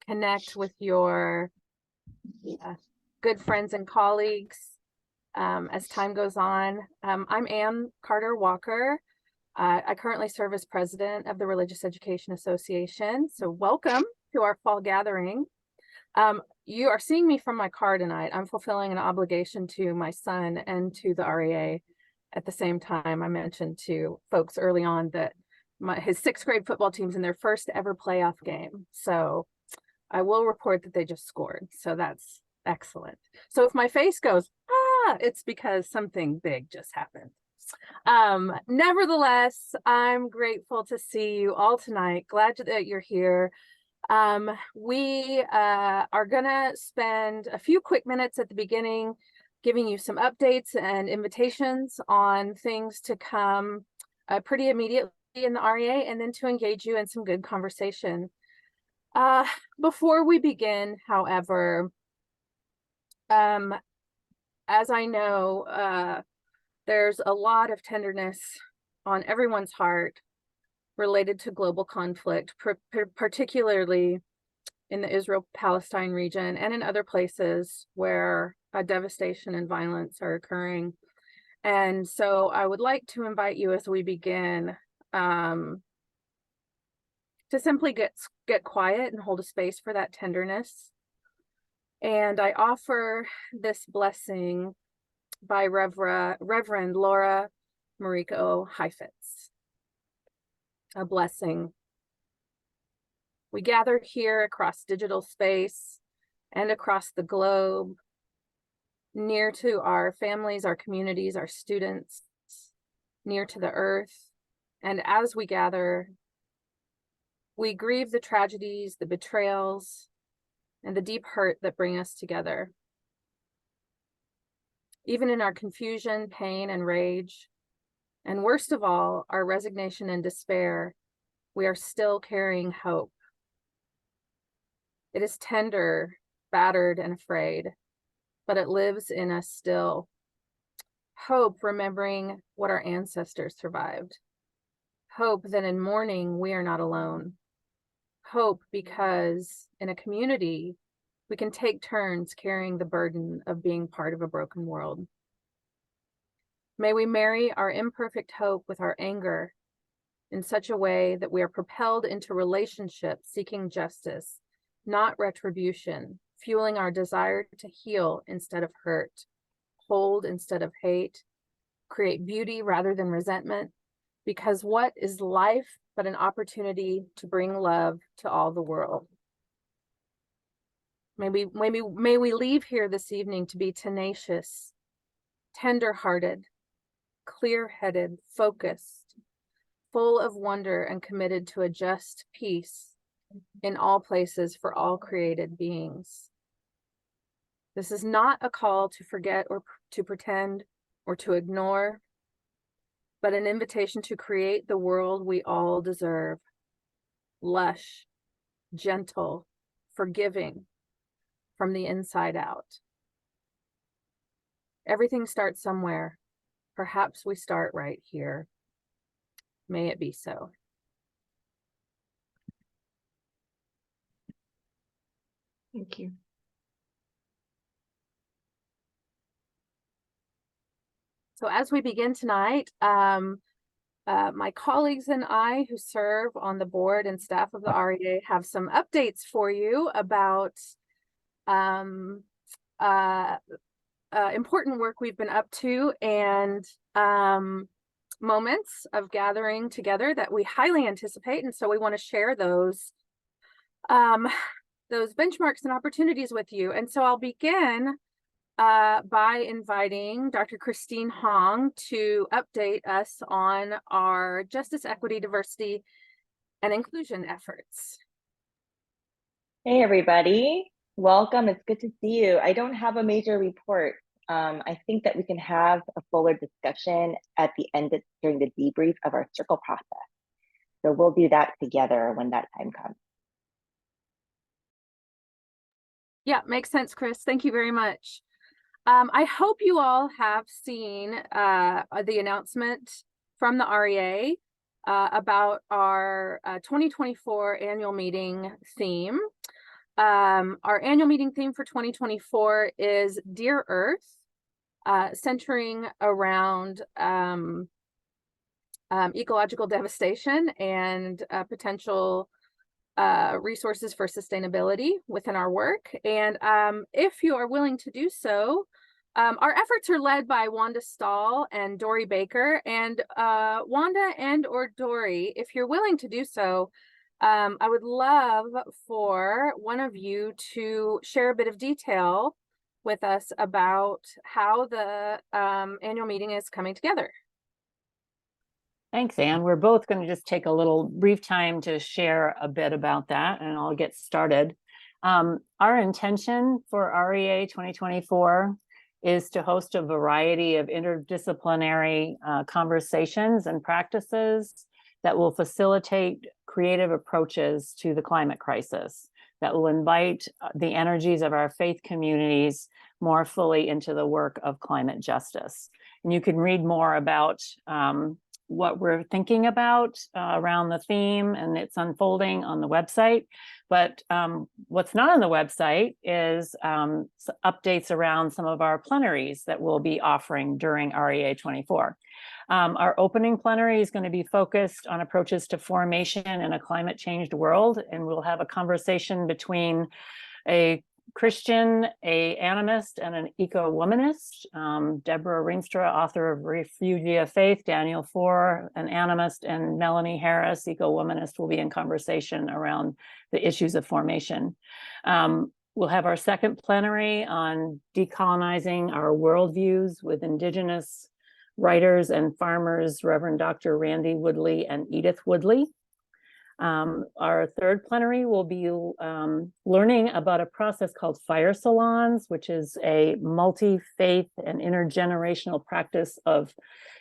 connect with your good friends and colleagues as time goes on. I'm Ann Carter Walker. I currently serve as president of the Religious Education Association. So welcome to our fall gathering. You are seeing me from my car tonight. I'm fulfilling an obligation to my son and to the REA at the same time. I mentioned to folks early on that his sixth grade football team's in their first ever playoff game. So I will report that they just scored. So that's excellent. So if my face goes, it's because something big just happened. Nevertheless, I'm grateful to see you all tonight. Glad that you're here. We are gonna spend a few quick minutes at the beginning giving you some updates and invitations on things to come pretty immediately in the REA, and then to engage you in some good conversation. Before we begin, however, as I know, there's a lot of tenderness on everyone's heart related to global conflict, particularly in the Israel-Palestine region and in other places where devastation and violence are occurring. And so I would like to invite you as we begin to simply get quiet and hold a space for that tenderness. And I offer this blessing by Reverend Laura Mariko Heifetz. A blessing. We gather here across digital space and across the globe, near to our families, our communities, our students, near to the earth. And as we gather, we grieve the tragedies, the betrayals, and the deep hurt that bring us together. Even in our confusion, pain, and rage, and worst of all, our resignation and despair, we are still carrying hope. It is tender, battered, and afraid, but it lives in us still. Hope, remembering what our ancestors survived. Hope that in mourning, we are not alone. Hope because in a community, we can take turns carrying the burden of being part of a broken world. May we marry our imperfect hope with our anger in such a way that we are propelled into relationships seeking justice, not retribution, fueling our desire to heal instead of hurt, hold instead of hate, create beauty rather than resentment, because what is life but an opportunity to bring love to all the world? May we leave here this evening to be tenacious, tender-hearted, clear-headed, focused, full of wonder, and committed to a just peace in all places for all created beings. This is not a call to forget or to pretend or to ignore, but an invitation to create the world we all deserve. Lush, gentle, forgiving, from the inside out. Everything starts somewhere. Perhaps we start right here. May it be so. Thank you. So as we begin tonight, my colleagues and I who serve on the board and staff of the REA have some updates for you about important work we've been up to, and moments of gathering together that we highly anticipate. And so we want to share those benchmarks and opportunities with you. And so I'll begin by inviting Dr. Christine Hong to update us on our justice, equity, diversity, and inclusion efforts. Hey, everybody. Welcome. It's good to see you. I don't have a major report. I think that we can have a fuller discussion at the end during the debrief of our circle process. So we'll do that together when that time comes. Yeah, makes sense, Chris. Thank you very much. I hope you all have seen the announcement from the REA about our 2024 annual meeting theme. Our annual meeting theme for 2024 is Dear Earth, centering around ecological devastation and potential resources for sustainability within our work. And if you are willing to do so, our efforts are led by Wanda Stahl and Dory Baker. And Wanda and or Dory, if you're willing to do so, I would love for one of you to share a bit of detail with us about how the annual meeting is coming together. Thanks, Anne. We're both going to just take a little brief time to share a bit about that, and I'll get started. Our intention for REA 2024 is to host a variety of interdisciplinary conversations and practices that will facilitate creative approaches to the climate crisis, that will invite the energies of our faith communities more fully into the work of climate justice. And you can read more about what we're thinking about around the theme, and it's unfolding on the website. But what's not on the website is updates around some of our plenaries that we'll be offering during REA 24. Our opening plenary is going to be focused on approaches to formation in a climate changed world, and we'll have a conversation between a Christian, a animist, and an eco-womanist. Deborah Rienstra, author of Refugee of Faith, Daniel Four, an animist, and Melanie Harris, eco-womanist, will be in conversation around the issues of formation. We'll have our second plenary on decolonizing our worldviews with Indigenous writers and farmers, Reverend Dr. Randy Woodley and Edith Woodley. Our third plenary will be learning about a process called fire salons, which is a multi-faith and intergenerational practice of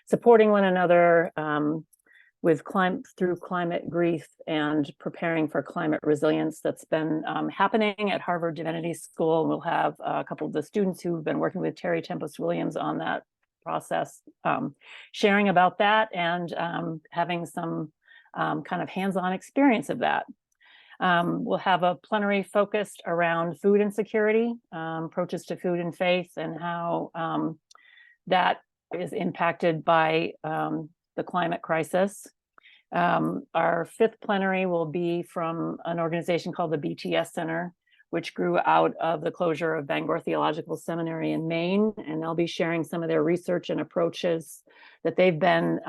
supporting one another through climate grief and preparing for climate resilience. That's been happening at Harvard Divinity School. We'll have a couple of the students who've been working with Terry Tempest Williams on that process sharing about that and having some kind of hands-on experience of that. We'll have a plenary focused around food insecurity, approaches to food and faith, and how that is impacted by the climate crisis. Our fifth plenary will be from an organization called the BTS Center, which grew out of the closure of Bangor Theological Seminary in Maine, and they'll be sharing some of their research and approaches that they've been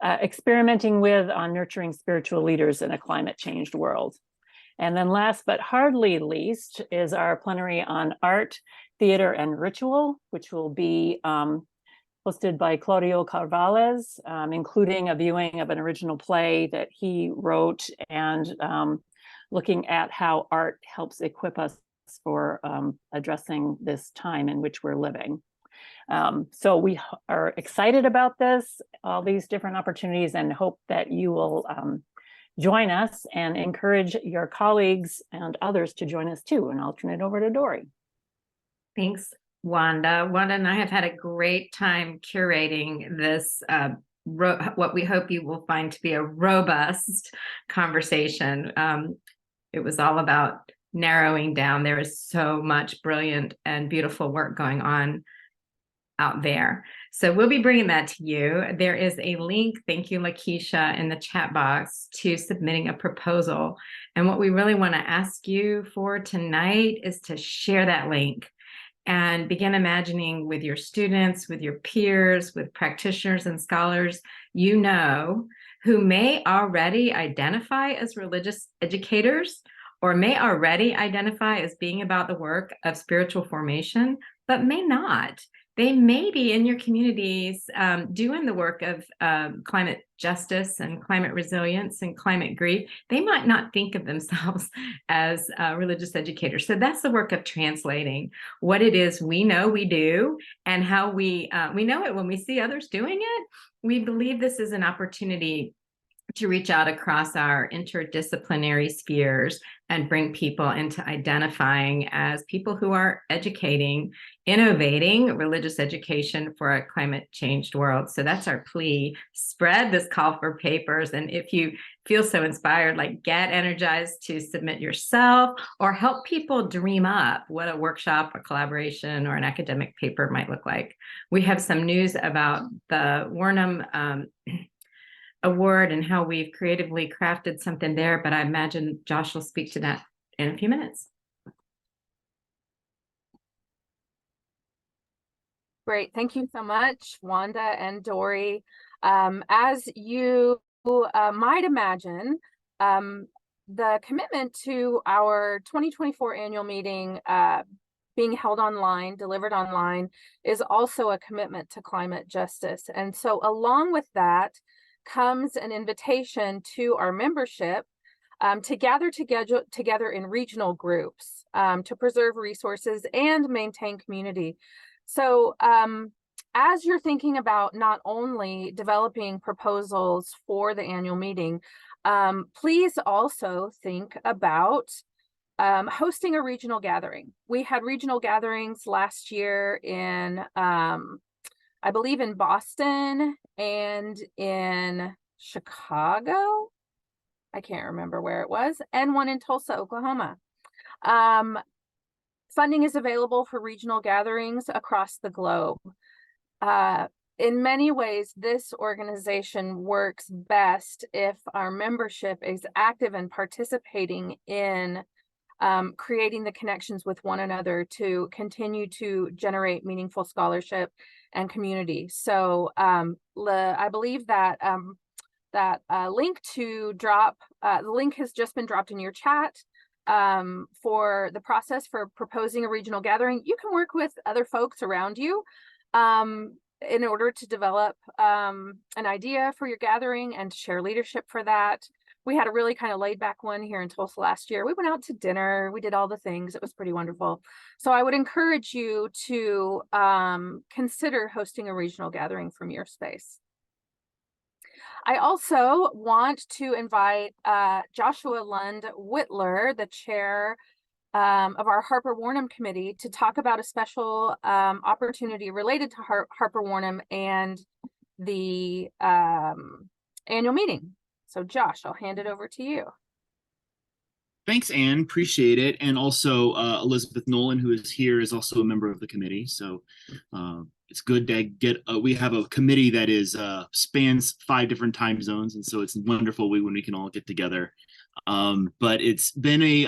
experimenting with on nurturing spiritual leaders in a climate changed world. And then last but hardly least is our plenary on art, theater, and ritual, which will be hosted by Claudio Carvalles, including a viewing of an original play that he wrote and looking at how art helps equip us for addressing this time in which we're living. So we are excited about this, all these different opportunities, and hope that you will join us and encourage your colleagues and others to join us too. And I'll turn it over to Dory. Thanks, Wanda. Wanda and I have had a great time curating this, what we hope you will find to be a robust conversation. It was all about narrowing down. There is so much brilliant and beautiful work going on out there. So we'll be bringing that to you. There is a link, thank you, Lakeisha, in the chat box to submitting a proposal. And what we really want to ask you for tonight is to share that link and begin imagining with your students, with your peers, with practitioners and scholars you know who may already identify as religious educators or may already identify as being about the work of spiritual formation, but may not. They may be in your communities doing the work of climate justice and climate resilience and climate grief. They might not think of themselves as religious educators. So that's the work of translating what it is we know we do and how we know it when we see others doing it. We believe this is an opportunity to reach out across our interdisciplinary spheres and bring people into identifying as people who are educating, innovating religious education for a climate changed world. So that's our plea. Spread this call for papers. And if you feel so inspired, like get energized to submit yourself or help people dream up what a workshop, a collaboration, or an academic paper might look like. We have some news about the Warnham Award and how we've creatively crafted something there, but I imagine Josh will speak to that in a few minutes. Great. Thank you so much, Wanda and Dory. As you might imagine, the commitment to our 2024 annual meeting being held online, delivered online, is also a commitment to climate justice. And so along with that comes an invitation to our membership to gather together in regional groups to preserve resources and maintain community. So as you're thinking about not only developing proposals for the annual meeting, please also think about hosting a regional gathering. We had regional gatherings last year in, I believe, in Boston and in Chicago. I can't remember where it was, and one in Tulsa, Oklahoma. Funding is available for regional gatherings across the globe. In many ways, this organization works best if our membership is active and participating in creating the connections with one another to continue to generate meaningful scholarship and community. So I believe that that link to drop, the link has just been dropped in your chat for the process for proposing a regional gathering. You can work with other folks around you in order to develop an idea for your gathering and to share leadership for that. We had a really kind of laid back one here in Tulsa last year. We went out to dinner, we did all the things. It was pretty wonderful. So I would encourage you to consider hosting a regional gathering from your space. I also want to invite Joshua Lund Whitler, the chair of our Harper Warnham committee, to talk about a special opportunity related to Harper Warnham and the annual meeting. So Josh, I'll hand it over to you. Thanks, Anne. Appreciate it. And also Elizabeth Nolan, who is here, is also a member of the committee. So it's good to get, we have a committee that is spans 5 different time zones. And so it's wonderful when we can all get together. But it's been a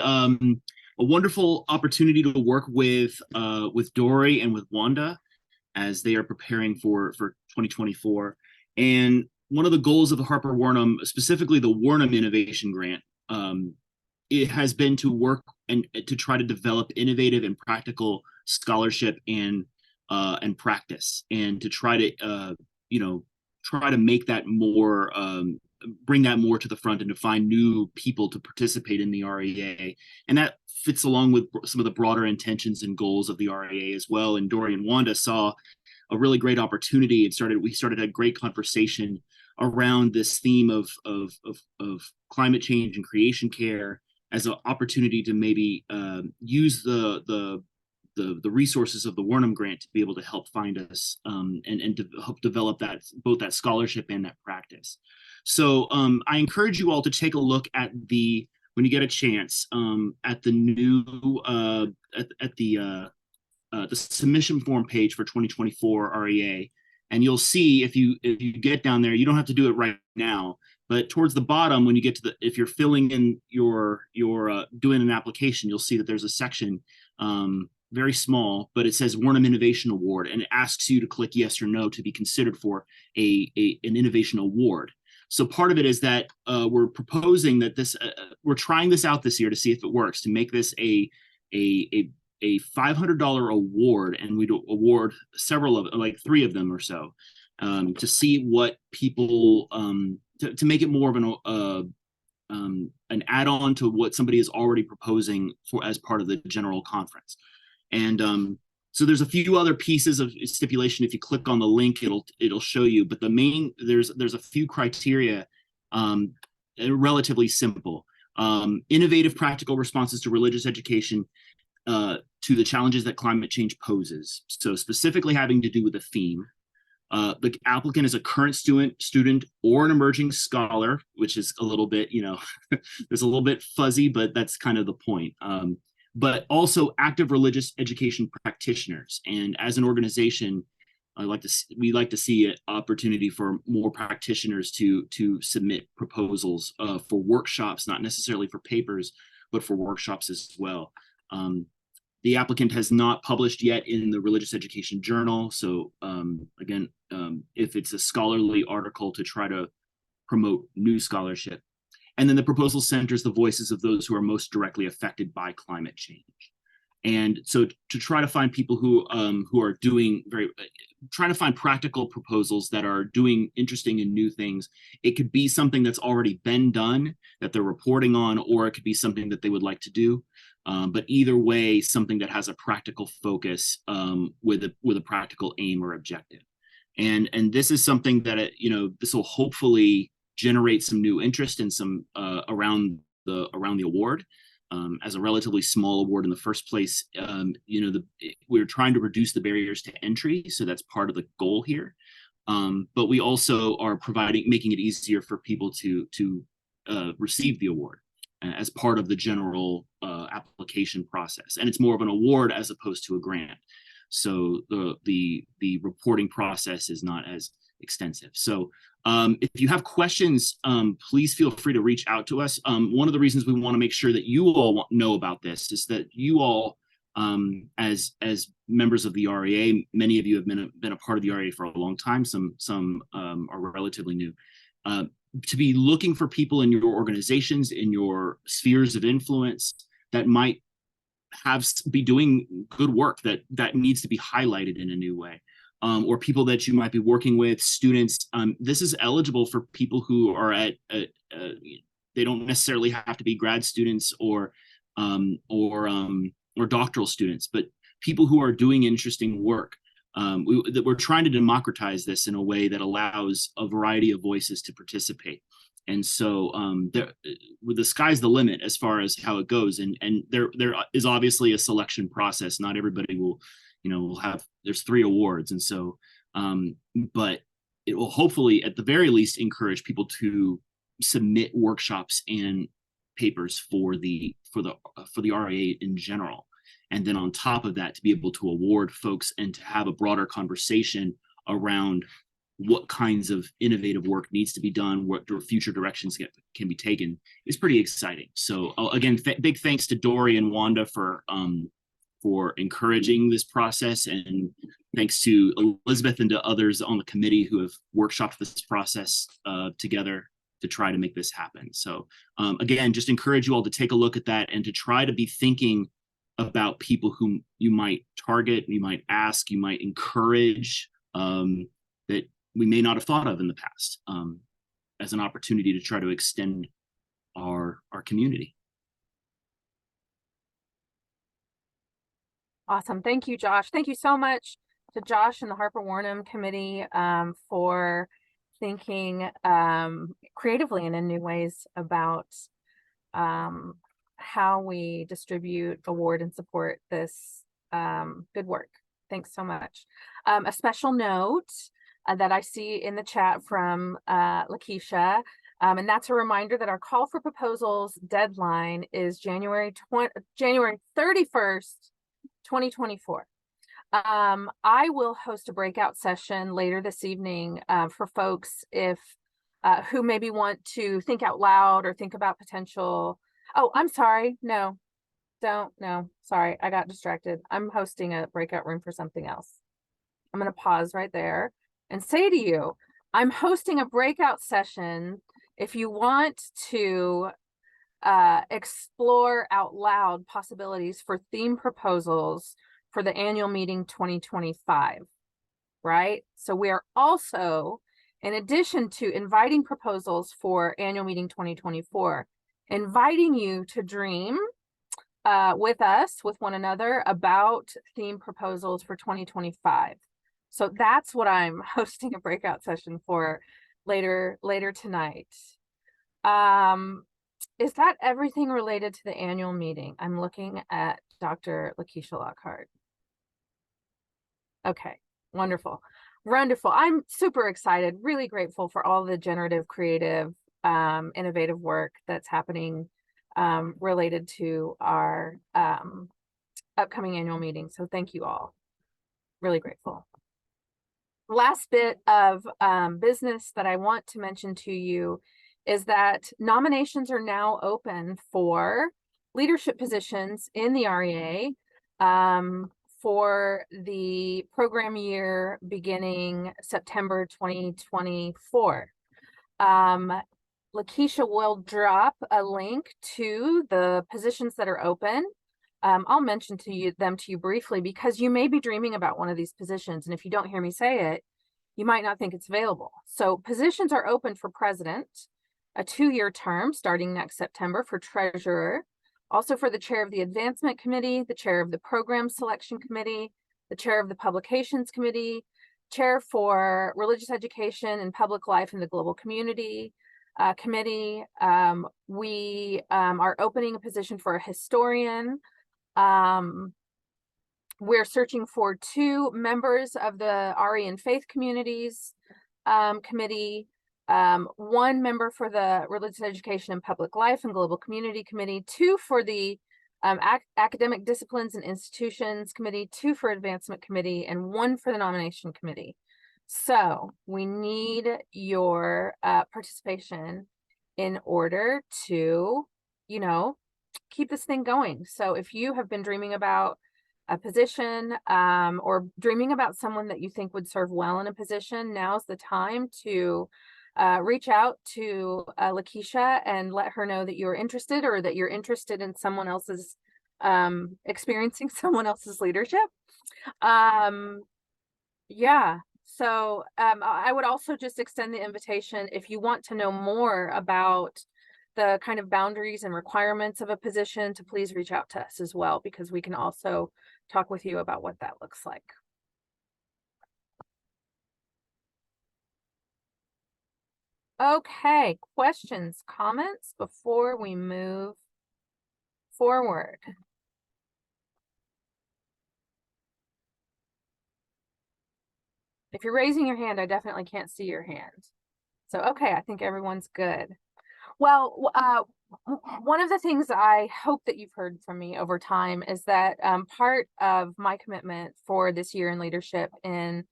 wonderful opportunity to work with Dory and with Wanda as they are preparing for 2024. And one of the goals of the Harper Warnham, specifically the Warnham Innovation Grant, it has been to work and to try to develop innovative and practical scholarship and practice, and to try to try to make that more, bring that more to the front, and to find new people to participate in the REA. And that fits along with some of the broader intentions and goals of the REA as well. And Dory and Wanda saw a really great opportunity and we started a great conversation around this theme of climate change and creation care as an opportunity to maybe use the resources of the Warnham Grant to be able to help find us and to help develop that, both that scholarship and that practice. So I encourage you all to take a look at when you get a chance, at the new at the submission form page for 2024 REA. And you'll see, if you get down there, you don't have to do it right now, but towards the bottom, when you get to if you're filling in your doing an application, you'll see that there's a section, very small, but it says Warnham Innovation Award, and it asks you to click yes or no to be considered for an innovation award. So part of it is that we're proposing that we're trying this out this year to see if it works, to make this a $500 award, and we'd award several of, like 3 of them or so, to see what people, to make it more of an add-on to what somebody is already proposing for as part of the general conference. And so there's a few other pieces of stipulation. If you click on the link, it'll show you. But the main, there's a few criteria relatively simple. Innovative practical responses to religious education to the challenges that climate change poses. So specifically having to do with the theme. The applicant is a current student or an emerging scholar, which is a little bit, there's a little bit fuzzy, but that's kind of the point. But also active religious education practitioners. And as an organization, we like to see an opportunity for more practitioners to submit proposals for workshops, not necessarily for papers, but for workshops as well. The applicant has not published yet in the Religious Education Journal. So again, if it's a scholarly article, to try to promote new scholarship. And then the proposal centers the voices of those who are most directly affected by climate change. And so to try to find people who are doing trying to find practical proposals that are doing interesting and new things. It could be something that's already been done that they're reporting on, or it could be something that they would like to do. But either way, something that has a practical focus with a practical aim or objective. And this is something that this will hopefully generate some new interest and some around the award. As a relatively small award in the first place, we're trying to reduce the barriers to entry, so that's part of the goal here. But we also are making it easier for people to receive the award as part of the general application process, and it's more of an award as opposed to a grant. So the reporting process is not as extensive. So if you have questions, please feel free to reach out to us. One of the reasons we want to make sure that you all know about this is that you all, as members of the REA, many of you have been a part of the REA for a long time. Some are relatively new. To be looking for people in your organizations, in your spheres of influence that might be doing good work that needs to be highlighted in a new way. Or people that you might be working with, students. This is eligible for people who are they don't necessarily have to be grad students or doctoral students, but people who are doing interesting work. We're trying to democratize this in a way that allows a variety of voices to participate. And so the sky's the limit as far as how it goes. And there is obviously a selection process. Not everybody will have, there's 3 awards. And so, but it will hopefully at the very least encourage people to submit workshops and papers for the REA in general. And then on top of that, to be able to award folks and to have a broader conversation around what kinds of innovative work needs to be done, what future directions can be taken, is pretty exciting. So again, big thanks to Dory and Wanda for encouraging this process, and thanks to Elizabeth and to others on the committee who have workshopped this process together to try to make this happen. So again, just encourage you all to take a look at that and to try to be thinking about people whom you might target, you might ask, you might encourage, that we may not have thought of in the past, as an opportunity to try to extend our community. Awesome. Thank you, Josh. Thank you so much to Josh and the Harper Warnham Committee for thinking creatively and in new ways about how we distribute, award, and support this good work. Thanks so much. A special note that I see in the chat from Lakeisha, and that's a reminder that our call for proposals deadline is January 31st, 2024. I will host a breakout session later this evening for folks who maybe want to think out loud or think about potential. Oh, I'm sorry. No, sorry. I got distracted. I'm hosting a breakout room for something else. I'm going to pause right there and say to you, I'm hosting a breakout session. If you want to explore out loud possibilities for theme proposals for the annual meeting 2025, right? So we are also, in addition to inviting proposals for annual meeting 2024, inviting you to dream with us, with one another, about theme proposals for 2025. So that's what I'm hosting a breakout session for later tonight. Is that everything related to the annual meeting? I'm looking at Dr. Lakeisha Lockhart. Okay, wonderful. Wonderful. I'm super excited, really grateful for all the generative, creative, innovative work that's happening related to our upcoming annual meeting. So thank you all. Really grateful. Last bit of business that I want to mention to you is that nominations are now open for leadership positions in the REA for the program year beginning September 2024. Lakeisha will drop a link to the positions that are open. I'll mention them to you briefly because you may be dreaming about one of these positions, and if you don't hear me say it, you might not think it's available. So positions are open for president, a 2-year term starting next September, for treasurer, also for the chair of the advancement committee, the chair of the program selection committee, the chair of the publications committee, chair for religious education and public life in the global community committee. We are opening a position for a historian. We're searching for 2 members of the RE and Faith Communities Committee, 1 member for the Religious Education and Public Life and Global Community Committee, 2 for the Academic Disciplines and Institutions Committee, 2 for Advancement Committee, and 1 for the Nomination Committee. So we need your participation in order to, keep this thing going. So if you have been dreaming about a position or dreaming about someone that you think would serve well in a position, now's the time to reach out to Lakeisha and let her know that you're interested, or that you're interested in someone else's experiencing someone else's leadership. Yeah. So I would also just extend the invitation, if you want to know more about the kind of boundaries and requirements of a position, to please reach out to us as well, because we can also talk with you about what that looks like. Okay, questions, comments before we move forward? If you're raising your hand, I definitely can't see your hand. So, okay, I think everyone's good. Well, one of the things I hope that you've heard from me over time is that part of my commitment for this year in leadership in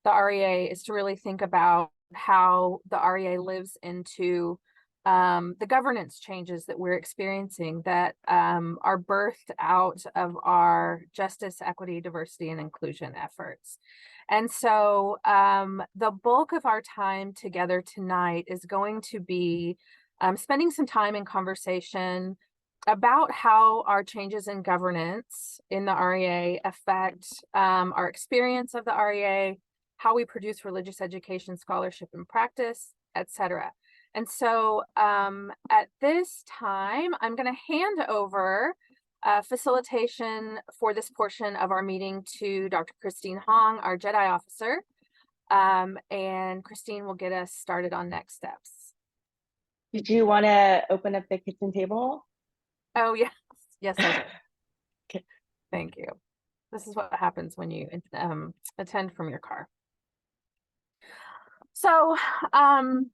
the REA is to really think about how the REA lives into the governance changes that we're experiencing that are birthed out of our justice, equity, diversity, and inclusion efforts. And so the bulk of our time together tonight is going to be spending some time in conversation about how our changes in governance in the REA affect our experience of the REA, how we produce religious education, scholarship, and practice, etc. And so at this time, I'm going to hand over facilitation for this portion of our meeting to Dr. Christine Hong, our JEDI officer, and Christine will get us started on next steps. Did you want to open up the kitchen table? Oh, yes. Yes, I did. Okay. Thank you. This is what happens when you attend from your car. So the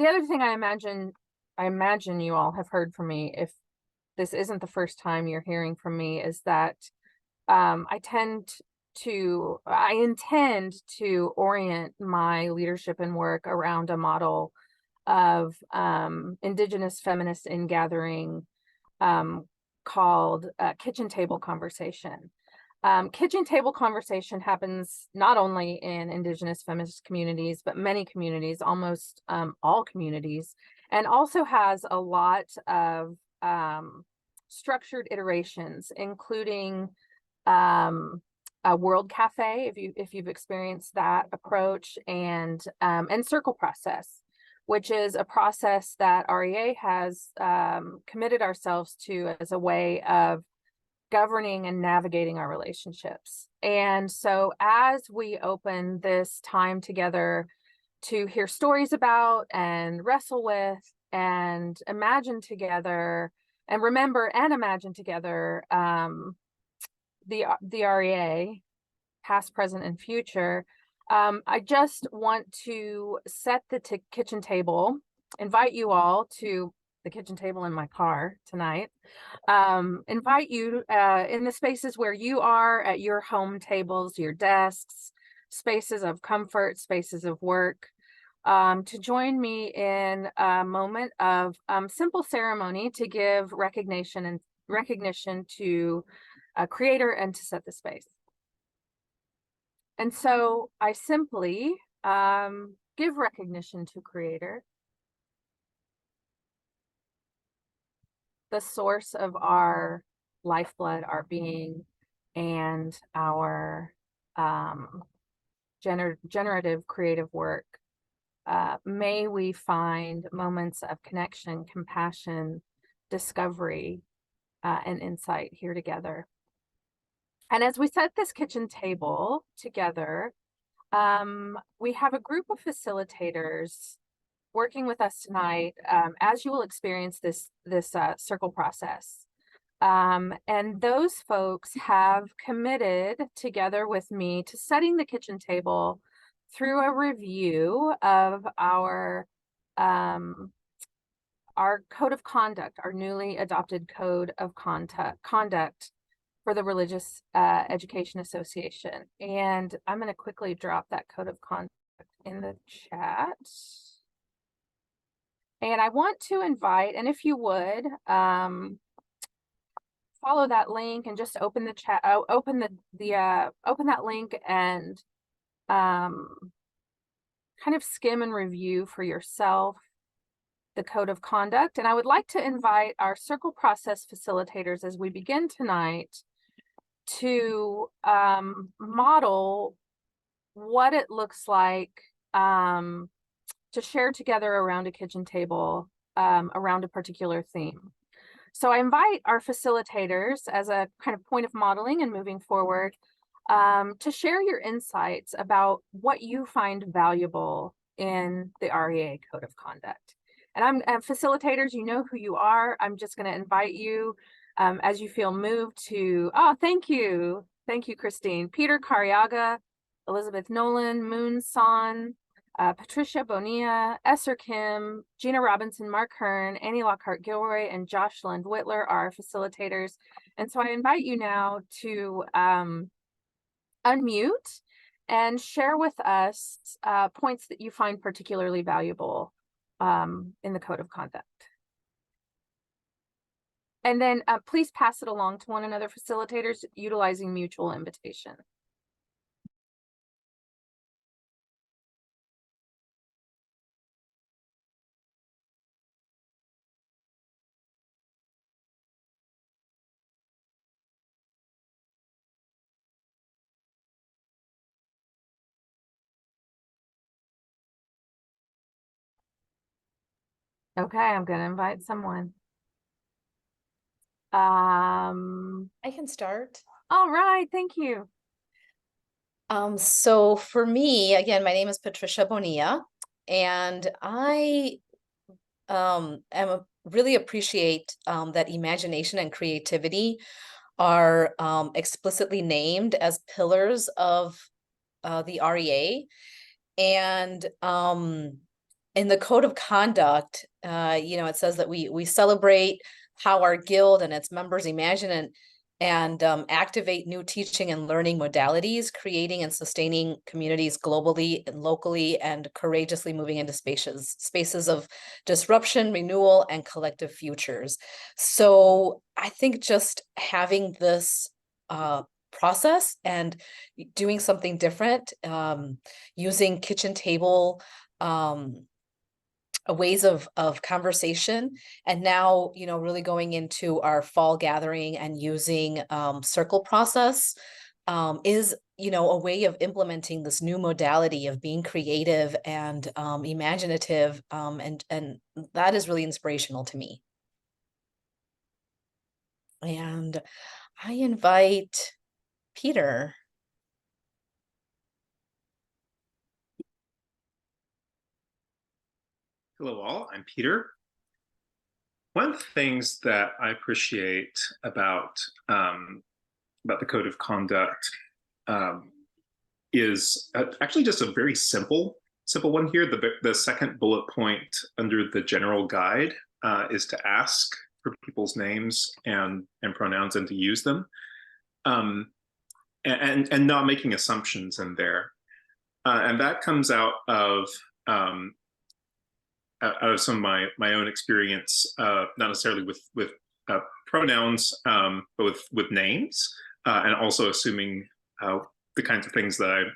other thing I imagine you all have heard from me, if this isn't the first time you're hearing from me, is that I intend to orient my leadership and work around a model of Indigenous feminist in-gathering called kitchen table conversation. Kitchen table conversation happens not only in Indigenous feminist communities, but many communities, almost all communities, and also has a lot of structured iterations, including a World Cafe, if you've experienced that approach, and circle process, which is a process that REA has committed ourselves to as a way of governing and navigating our relationships. And so as we open this time together to hear stories about and wrestle with and imagine together and remember and imagine together the REA, past, present, and future. I just want to set the kitchen table, invite you all to the kitchen table in my car tonight, invite you in the spaces where you are at your home tables, your desks, spaces of comfort, spaces of work, to join me in a moment of simple ceremony to give recognition to a creator and to set the space. And so I simply give recognition to creator, the source of our lifeblood, our being, and our generative creative work. May we find moments of connection, compassion, discovery, and insight here together. And as we set this kitchen table together, we have a group of facilitators working with us tonight, as you will experience this circle process. And those folks have committed together with me to setting the kitchen table through a review of our code of conduct, our newly adopted code of conduct for the Religious Education Association. And I'm going to quickly drop that code of conduct in the chat. And I want to invite, and if you would, follow that link and just open the chat, open that link and kind of skim and review for yourself the code of conduct. And I would like to invite our circle process facilitators as we begin tonight to model what it looks like to share together around a kitchen table around a particular theme. So I invite our facilitators as a kind of point of modeling and moving forward to share your insights about what you find valuable in the REA Code of Conduct. And facilitators, you know who you are. I'm just going to invite you as you feel moved to, thank you. Thank you, Christine. Peter Cariaga, Elizabeth Nolan, Moon San, Patricia Bonilla, Esther Kim, Gina Robinson, Mark Hearn, Annie Lockhart Gilroy, and Josh Lund Whitler are our facilitators. And so I invite you now to unmute and share with us points that you find particularly valuable in the Code of Conduct. And then please pass it along to one another, facilitators, utilizing mutual invitation. Okay, I'm going to invite someone. I can start. All right, thank you. So for me, again, my name is Patricia Bonilla, and I really appreciate that imagination and creativity are explicitly named as pillars of the REA. And in the Code of Conduct, it says that we celebrate how our guild and its members imagine and activate new teaching and learning modalities, creating and sustaining communities globally and locally, and courageously moving into spaces of disruption, renewal, and collective futures. So I think just having this process and doing something different, using kitchen table ways of conversation, and now really going into our fall gathering and using circle process is a way of implementing this new modality of being creative and imaginative, and that is really inspirational to me. And I invite Peter. Hello all, I'm Peter. One of the things that I appreciate about the code of conduct is actually just a very simple one here. The second bullet point under the general guide is to ask for people's names and pronouns and to use them, and not making assumptions in there. And that comes out of some of my own experience, not necessarily with pronouns, but with names, and also assuming the kinds of things or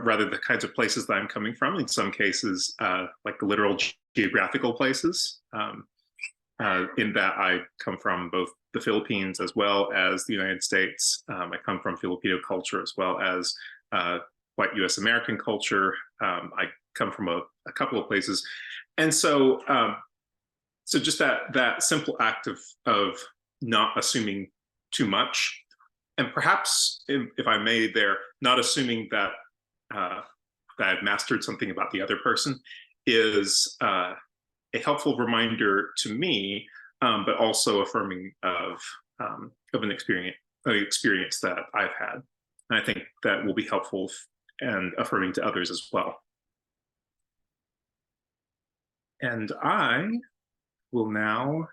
rather the kinds of places that I'm coming from. In some cases, like the literal geographical places, in that I come from both the Philippines as well as the United States. I come from Filipino culture as well as white U.S. American culture. I come from a couple of places, and so just that simple act of not assuming too much, and perhaps, if I may, there, not assuming that I've mastered something about the other person, is a helpful reminder to me, but also affirming of an experience that I've had, and I think that will be helpful and affirming to others as well. And I will now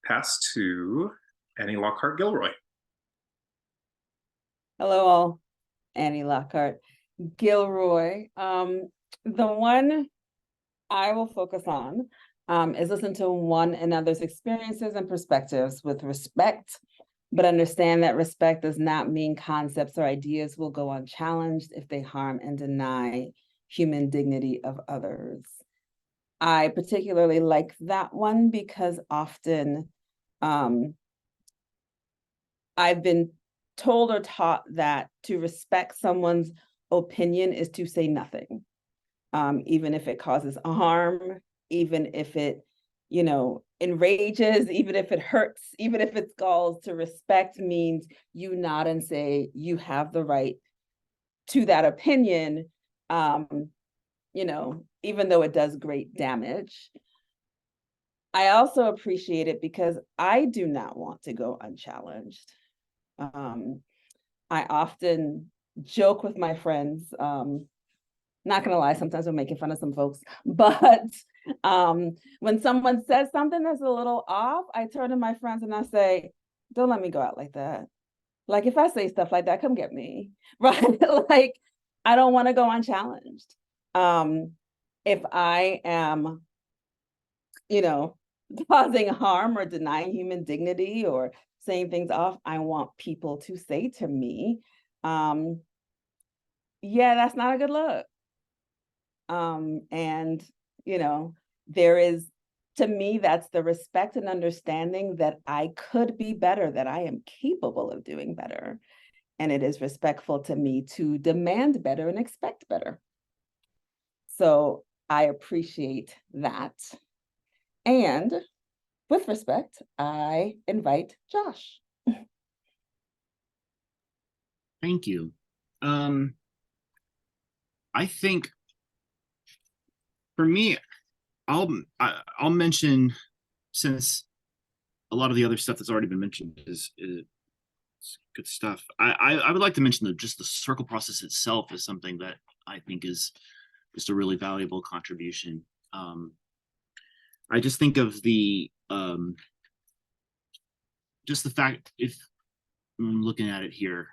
pass to Annie Lockhart Gilroy. Hello all, Annie Lockhart Gilroy. The one I will focus on is listen to one another's experiences and perspectives with respect, but understand that respect does not mean concepts or ideas will go unchallenged if they harm and deny human dignity of others. I particularly like that one because often I've been told or taught that to respect someone's opinion is to say nothing, even if it causes harm, even if it, enrages, even if it hurts, even if it galls. To respect means you nod and say you have the right to that opinion, even though it does great damage. I also appreciate it because I do not want to go unchallenged. I often joke with my friends, not gonna lie, sometimes I'm making fun of some folks, but when someone says something that's a little off, I turn to my friends and I say, don't let me go out like that. Like, if I say stuff like that, come get me, right? Like, I don't want to go unchallenged. If I am, causing harm or denying human dignity or saying things off, I want people to say to me, yeah, that's not a good look. And, there is, to me, that's the respect and understanding that I could be better, that I am capable of doing better. And it is respectful to me to demand better and expect better. So I appreciate that. And with respect, I invite Josh. Thank you. I think for me, I'll mention, since a lot of the other stuff that's already been mentioned is good stuff. I would like to mention that just the circle process itself is something that I think is just a really valuable contribution. I just think of just the fact, if I'm looking at it here,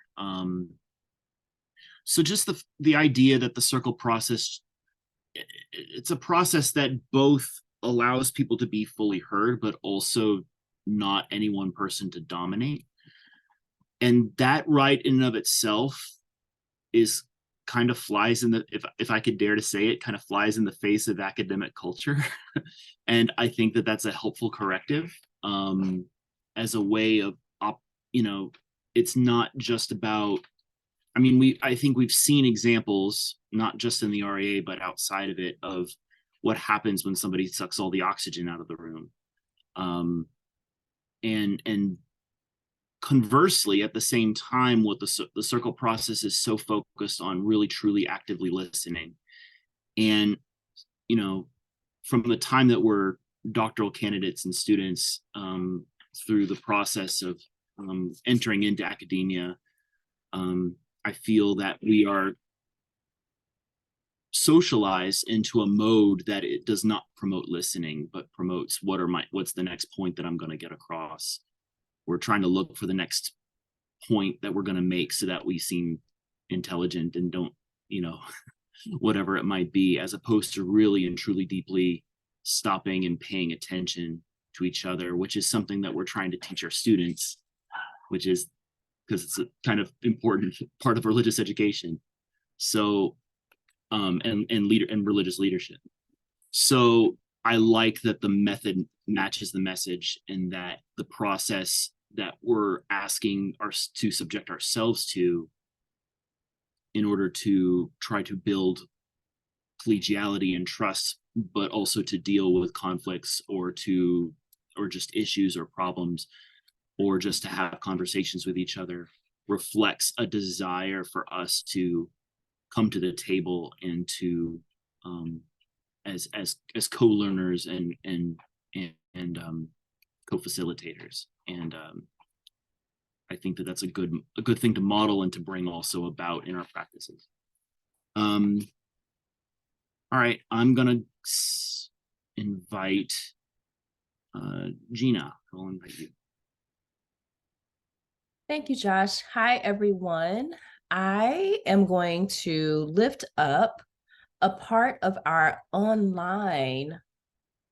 so just the idea that the circle process, it's a process that both allows people to be fully heard, but also not any one person to dominate. And that right in and of itself is kind of flies in the, if I could dare to say it, kind of flies in the face of academic culture. And I think that that's a helpful corrective, as a way of, it's not just about, I think we've seen examples, not just in the REA, but outside of it, of what happens when somebody sucks all the oxygen out of the room. And conversely, at the same time, what the circle process is so focused on really truly actively listening. And, you know, from the time that we're doctoral candidates and students through the process of entering into academia, I feel that we are socialized into a mode that it does not promote listening, but promotes what's the next point that I'm going to get across. We're trying to look for the next point that we're going to make so that we seem intelligent and don't, you know, whatever it might be, as opposed to really and truly deeply stopping and paying attention to each other, which is something that we're trying to teach our students, which is because it's a kind of important part of religious education. So, and religious leadership. So I like that the method matches the message, and that the process that we're asking to subject ourselves to in order to try to build collegiality and trust, but also to deal with conflicts or just issues or problems, or just to have conversations with each other, reflects a desire for us to come to the table and to as co-learners and co-facilitators. And I think that that's a good thing to model and to bring also about in our practices. All right, I'm gonna invite Gina. I'll invite you. Thank you, Josh. Hi, everyone. I am going to lift up a part of our online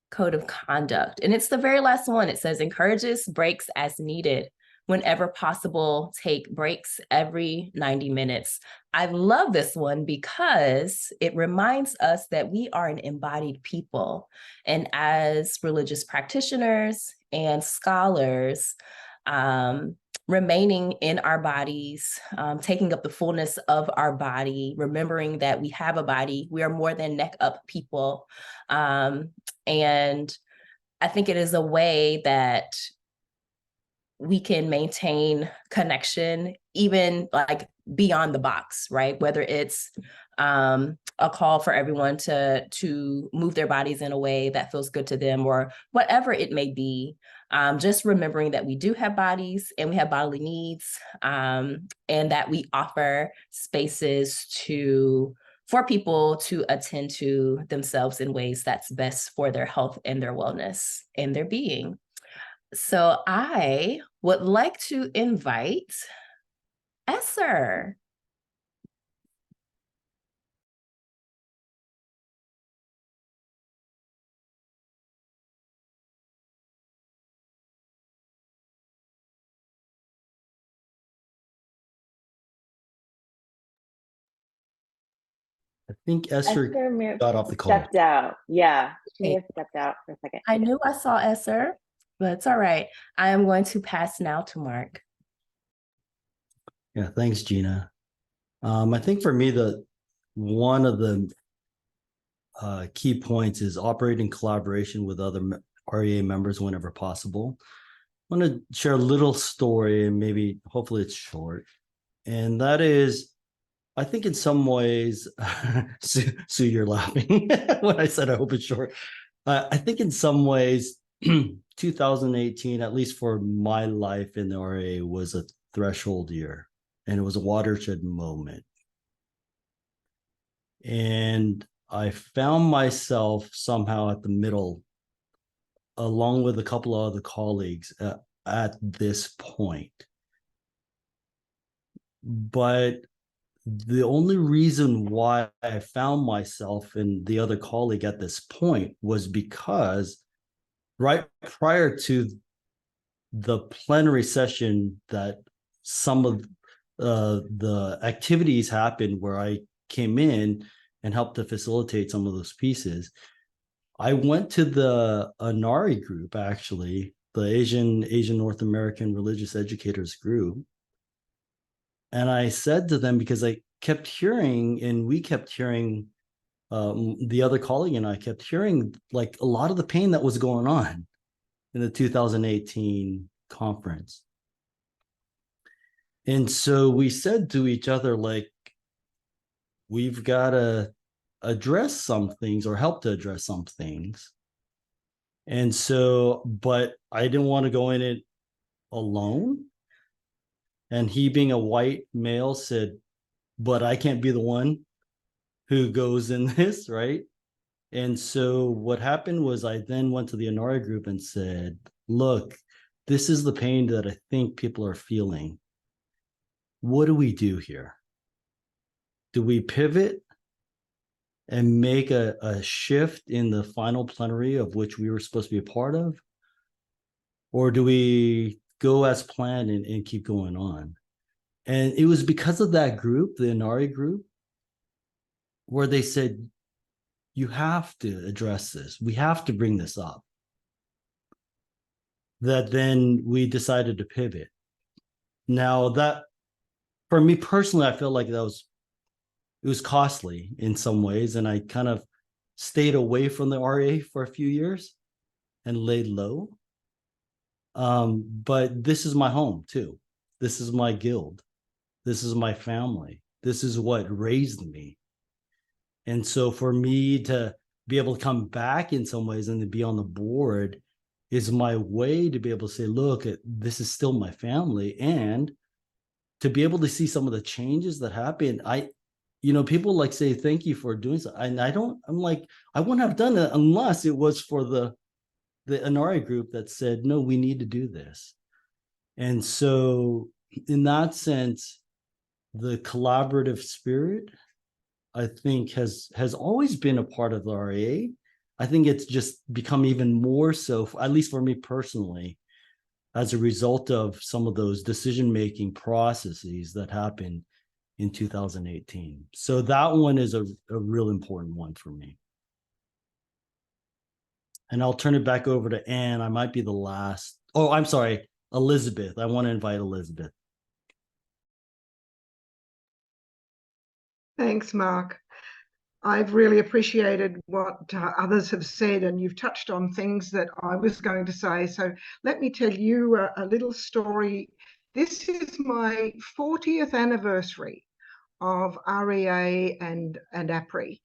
code of conduct. And it's the very last one. It says encourages breaks as needed. Whenever possible, take breaks every 90 minutes. I love this one because it reminds us that we are an embodied people. And as religious practitioners and scholars, remaining in our bodies, taking up the fullness of our body, remembering that we have a body, we are more than neck up people. And I think it is a way that we can maintain connection, even like beyond the box, right? Whether it's a call for everyone to move their bodies in a way that feels good to them, or whatever it may be. Just remembering that we do have bodies and we have bodily needs, and that we offer spaces for people to attend to themselves in ways that's best for their health and their wellness and their being. So I would like to invite Esser. I think Esther got off the call. Stepped out. Yeah, she may Hey. have stepped out for a second. I knew I saw Esser, but it's all right. I am going to pass now to Mark. Yeah, thanks, Gina. I think for me, one of the key points is operate in collaboration with other REA members whenever possible. I want to share a little story, and hopefully it's short. And that is, I think in some ways, Sue, you're laughing when I said I hope it's short. I think in some ways, 2018, at least for my life in the REA, was a threshold year, and it was a watershed moment. And I found myself somehow at the middle, along with a couple of other colleagues at this point. But the only reason why I found myself and the other colleague at this point was because right prior to the plenary session that some of the activities happened where I came in and helped to facilitate some of those pieces, I went to the ANARI group, actually, the Asian North American Religious Educators Group. And I said to them, because I kept hearing, and we kept hearing, the other colleague and I kept hearing like a lot of the pain that was going on in the 2018 conference. And so we said to each other, like, we've got to address some things or help to address some things. And so, but I didn't want to go in it alone. And he, being a white male, said, but I can't be the one who goes in this, right? And so what happened was I then went to the Inari group and said, look, this is the pain that I think people are feeling. What do we do here? Do we pivot and make a shift in the final plenary of which we were supposed to be a part of? Or do we go as planned and keep going on? And it was because of that group, the Inari group, where they said, you have to address this. We have to bring this up. That then we decided to pivot. Now that, for me personally, I feel like it was costly in some ways. And I kind of stayed away from the REA for a few years and laid low. But this is my home too. This is my guild. This is my family. This is what raised me. And so for me to be able to come back in some ways and to be on the board is my way to be able to say, look, this is still my family. And to be able to see some of the changes that happen, people like say, thank you for doing so. And I'm like, I wouldn't have done it unless it was for the Inari group that said, no, we need to do this. And so in that sense, the collaborative spirit, I think has always been a part of the REA. I think it's just become even more so, at least for me personally, as a result of some of those decision-making processes that happened in 2018. So that one is a real important one for me. And I'll turn it back over to Anne. I might be the last. Oh, I'm sorry, Elizabeth. I want to invite Elizabeth. Thanks, Mark. I've really appreciated what others have said, and you've touched on things that I was going to say. So let me tell you a little story. This is my 40th anniversary of REA and APRI.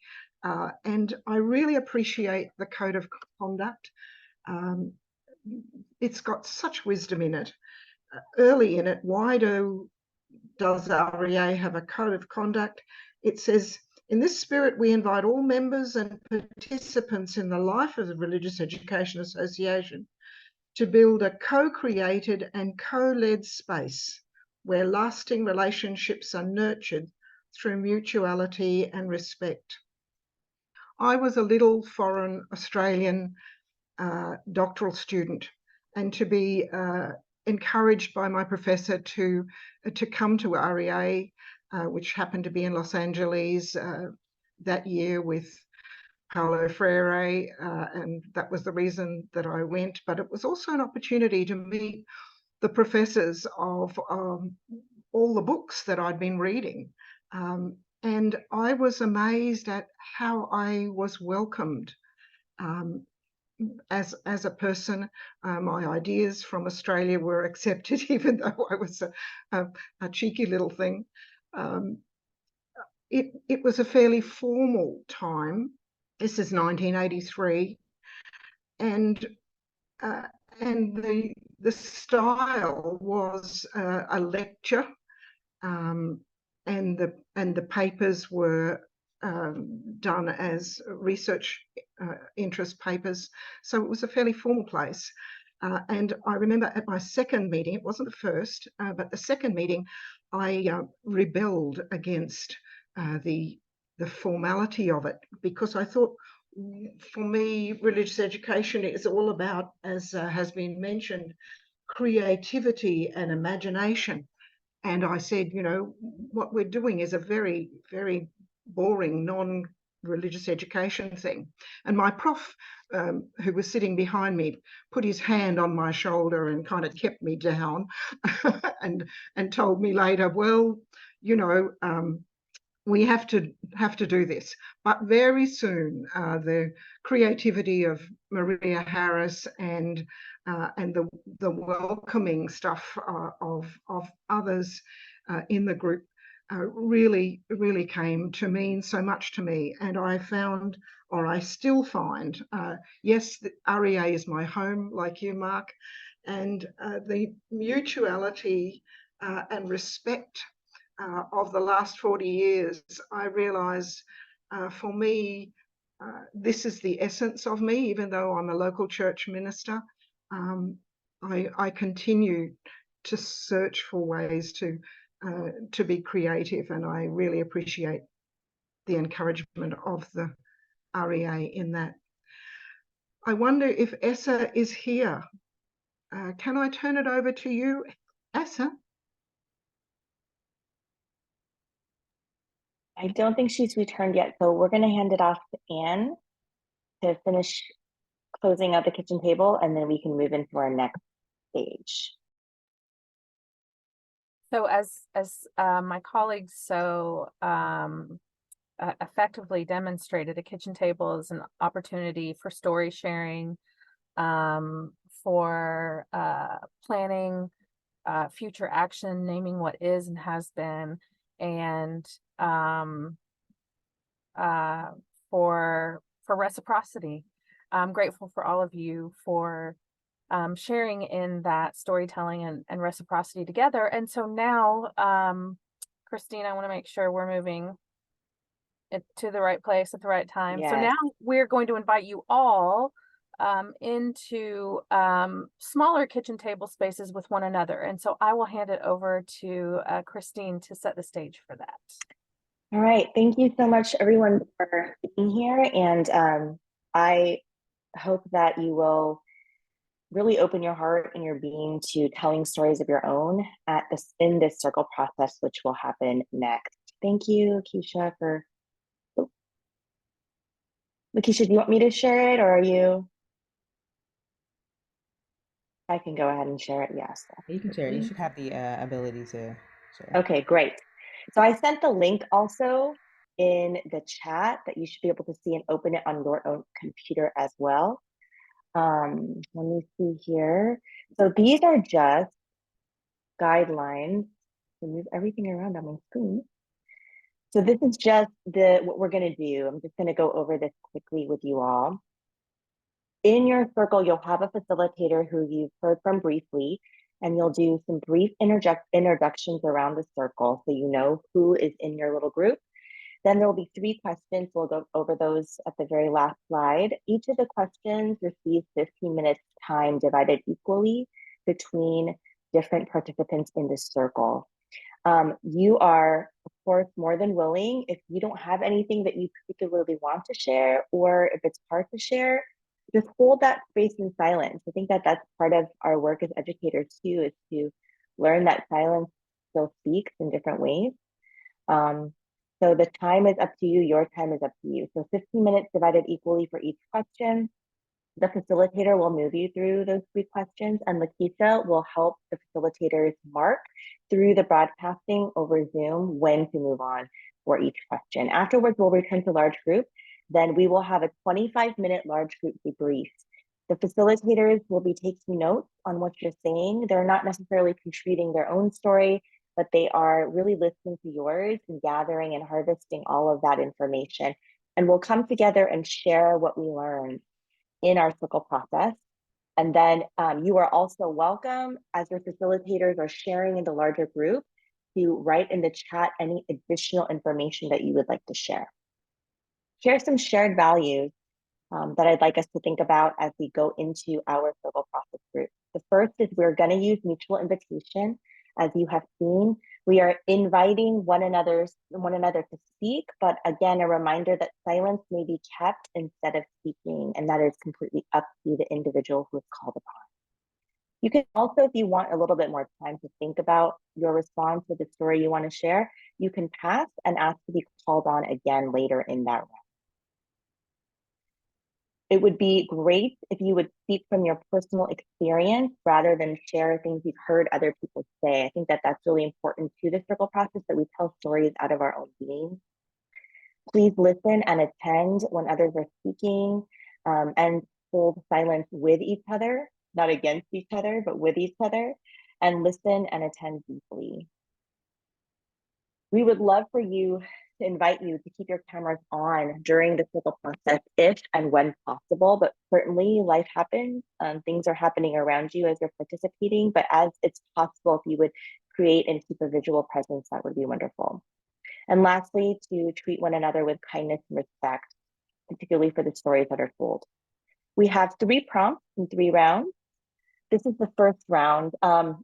And I really appreciate the code of conduct. It's got such wisdom in it. Early in it, why does REA have a code of conduct? It says, in this spirit, we invite all members and participants in the life of the Religious Education Association to build a co-created and co-led space where lasting relationships are nurtured through mutuality and respect. I was a little foreign Australian doctoral student, and to be encouraged by my professor to come to REA, which happened to be in Los Angeles that year with Paulo Freire, and that was the reason that I went. But it was also an opportunity to meet the professors of all the books that I'd been reading. And I was amazed at how I was welcomed as a person. My ideas from Australia were accepted, even though I was a cheeky little thing. It was a fairly formal time. This is 1983, and the style was a lecture, and the papers were done as research interest papers. So it was a fairly formal place. And I remember at my second meeting, it wasn't the first, but the second meeting, I rebelled against the formality of it, because I thought, for me, religious education is all about, as has been mentioned, creativity and imagination. And I said, what we're doing is a very, very boring, non-religious education thing. And my prof, who was sitting behind me, put his hand on my shoulder and kind of kept me down and told me later, well, we have to do this. But very soon, the creativity of Maria Harris and the welcoming stuff of others in the group really, really came to mean so much to me. And I found, or I still find, yes, the REA is my home, like you, Mark, and the mutuality and respect of the last 40 years, I realise for me, this is the essence of me, even though I'm a local church minister. I continue to search for ways to be creative, and I really appreciate the encouragement of the REA in that. I wonder if Essa is here. Can I turn it over to you, Essa? I don't think she's returned yet, so we're going to hand it off to Anne to finish closing out the kitchen table, and then we can move into our next stage. So as my colleagues so effectively demonstrated, a kitchen table is an opportunity for story sharing, for planning future action, naming what is and has been, and for reciprocity. I'm grateful for all of you for sharing in that storytelling and reciprocity together. And so now, Christine, I want to make sure we're moving it to the right place at the right time. Yes. So now we're going to invite you all into smaller kitchen table spaces with one another. And so I will hand it over to Christine to set the stage for that. All right. Thank you so much, everyone, for being here. And I hope that you will really open your heart and your being to telling stories of your own in this circle process, which will happen next. Thank you, Keisha, for... Oh. Lakeisha, do you want me to share it, or are you... I can go ahead and share it. Yes. You can share it. You should have the ability to share. Okay, great. So I sent the link also in the chat that you should be able to see and open it on your own computer as well. Let me see here. So these are just guidelines to move everything around on my screen. So this is just what we're going to do. I'm just going to go over this quickly with you all. In your circle, you'll have a facilitator who you've heard from briefly, and you'll do some brief introductions around the circle so you know who is in your little group. Then there will be 3 questions. We'll go over those at the very last slide. Each of the questions receives 15 minutes time divided equally between different participants in the circle. You are, of course, more than willing, if you don't have anything that you particularly want to share, or if it's hard to share, just hold that space in silence. I think that that's part of our work as educators too, is to learn that silence still speaks in different ways. So the time is up to you, your time is up to you. So 15 minutes divided equally for each question. The facilitator will move you through those 3 questions, and Lakeisha will help the facilitators mark through the broadcasting over Zoom when to move on for each question. Afterwards, we'll return to large group. Then we will have a 25-minute large group debrief. The facilitators will be taking notes on what you're saying. They're not necessarily contributing their own story, but they are really listening to yours and gathering and harvesting all of that information. And we'll come together and share what we learned in our circle process. And then you are also welcome, as your facilitators are sharing in the larger group, to write in the chat any additional information that you would like to share. Share some shared values that I'd like us to think about as we go into our circle process group. The first is we're going to use mutual invitation. As you have seen, we are inviting one another to speak, but again, a reminder that silence may be kept instead of speaking, and that is completely up to the individual who is called upon. You can also, if you want a little bit more time to think about your response to the story you want to share, you can pass and ask to be called on again later in that round. It would be great if you would speak from your personal experience rather than share things you've heard other people say. I think that that's really important to the circle process, that we tell stories out of our own being. Please listen and attend when others are speaking, and hold silence with each other, not against each other, but with each other, and listen and attend deeply. We would love for you to invite you to keep your cameras on during the circle process if and when possible, but certainly life happens. Things are happening around you as you're participating, but as it's possible, if you would create and keep a visual presence, that would be wonderful. And lastly, to treat one another with kindness and respect, particularly for the stories that are told. We have 3 prompts and 3 rounds. This is the first round.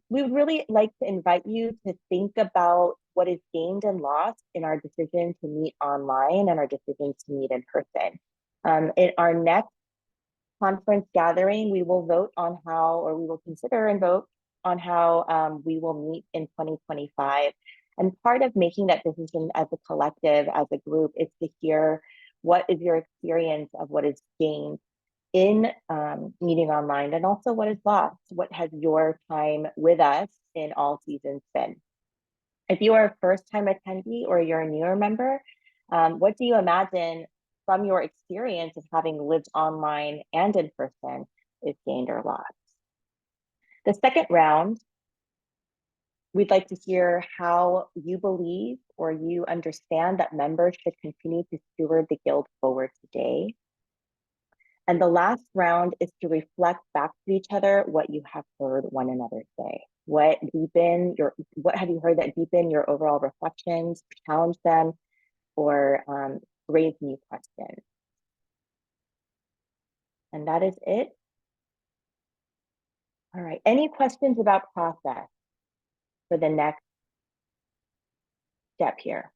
We would really like to invite you to think about what is gained and lost in our decision to meet online and our decisions to meet in person. In our next conference gathering, we will vote on how, or we will consider and vote on how we will meet in 2025. And part of making that decision as a collective, as a group, is to hear what is your experience of what is gained in meeting online, and also what is lost. What has your time with us in all seasons been? If you are a first-time attendee or you're a newer member, what do you imagine from your experience of having lived online and in person is gained or lost? The second round, we'd like to hear how you believe or you understand that members should continue to steward the Guild forward today. And the last round is to reflect back to each other what you have heard one another say. What have you heard that deepen your overall reflections, challenge them, or raise new questions? And that is it. All right, any questions about process for the next step here?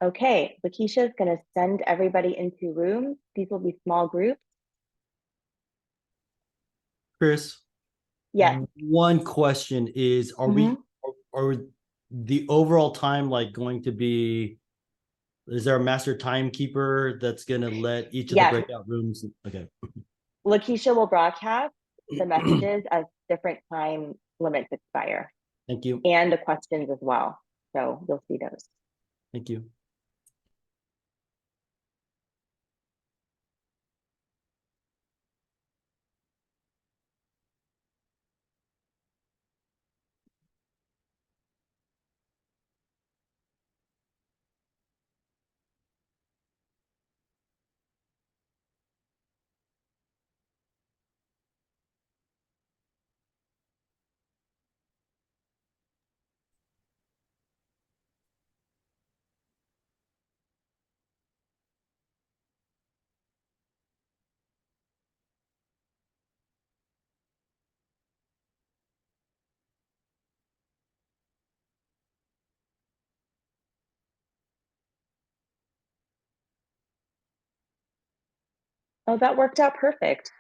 Okay, Lakeisha is going to send everybody into rooms. These will be small groups. Chris. Yes. One question is, are the overall time like going to be, is there a master timekeeper that's going to let each of the breakout rooms? Okay. Lakeisha will broadcast the messages as different time limits expire. Thank you. And the questions as well. So you'll see those. Thank you. Oh, that worked out perfect.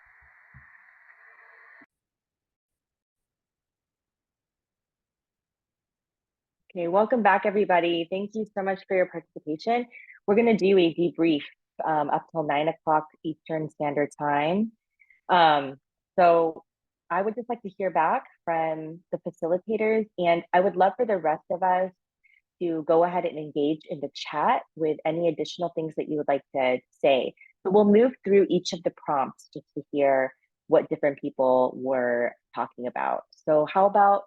Okay, welcome back, everybody. Thank you so much for your participation. We're going to do a debrief up till 9 o'clock Eastern Standard Time. So I would just like to hear back from the facilitators, and I would love for the rest of us to go ahead and engage in the chat with any additional things that you would like to say. So we'll move through each of the prompts just to hear what different people were talking about. So how about,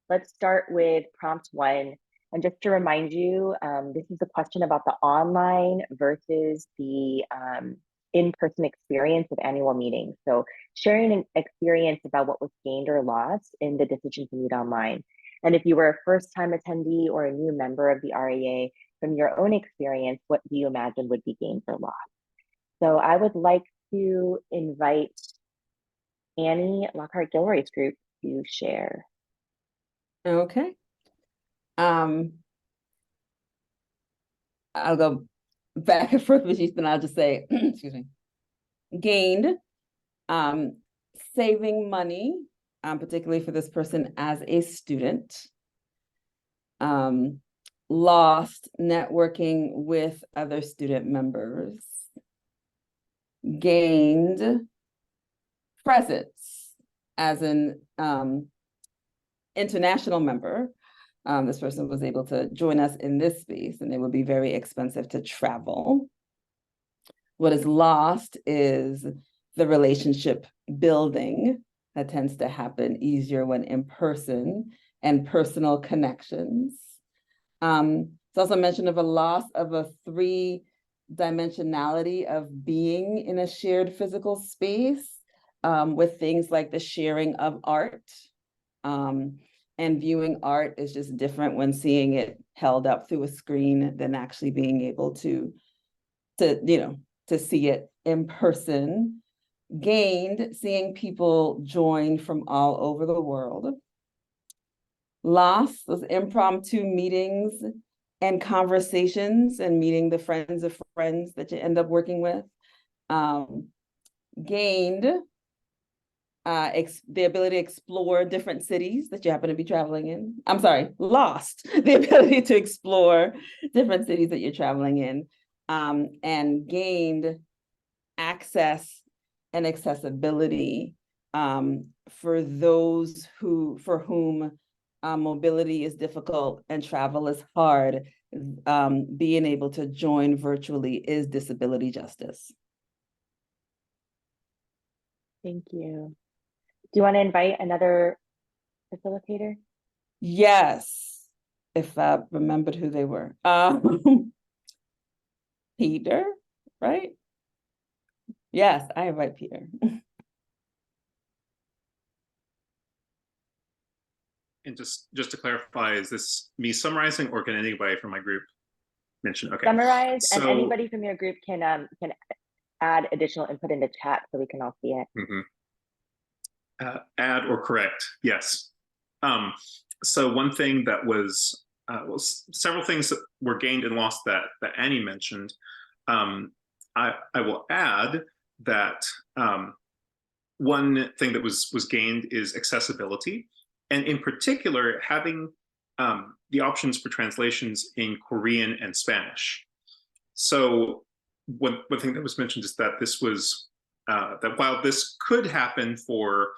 let's start with prompt 1. And just to remind you, this is a question about the online versus the in-person experience of annual meetings. So sharing an experience about what was gained or lost in the decision to meet online. And if you were a first-time attendee or a new member of the REA, from your own experience, what do you imagine would be gained or lost? So I would like to invite Annie Lockhart-Gilroy's group to share. Okay. I'll go back and forth with you, and I'll just say, excuse me, gained, saving money, particularly for this person as a student, lost networking with other student members, gained presence as an international member. This person was able to join us in this space, and it would be very expensive to travel. What is lost is the relationship building that tends to happen easier when in person, and personal connections. It's also mention of a loss of a three-dimensionality of being in a shared physical space, with things like the sharing of art. And viewing art is just different when seeing it held up through a screen than actually being able to see it in person. Gained, seeing people join from all over the world. Lost, those impromptu meetings and conversations and meeting the friends of friends that you end up working with. Gained, the ability to explore different cities that you happen to be traveling in. I'm sorry, lost the ability to explore different cities that you're traveling in. And gained access and accessibility for those for whom mobility is difficult and travel is hard. Being able to join virtually is disability justice. Thank you. Do you want to invite another facilitator? Yes, if I remembered who they were. Peter, right? Yes, I invite Peter. And just to clarify, is this me summarizing, or can anybody from my group mention? Okay. Summarize, and So, anybody from your group can add additional input in the chat so we can all see it. Add or correct, yes. So one thing that was, several things that were gained and lost that Annie mentioned. I will add that one thing that was gained is accessibility, and in particular having the options for translations in Korean and Spanish. So one thing that was mentioned is that this was that while this could happen for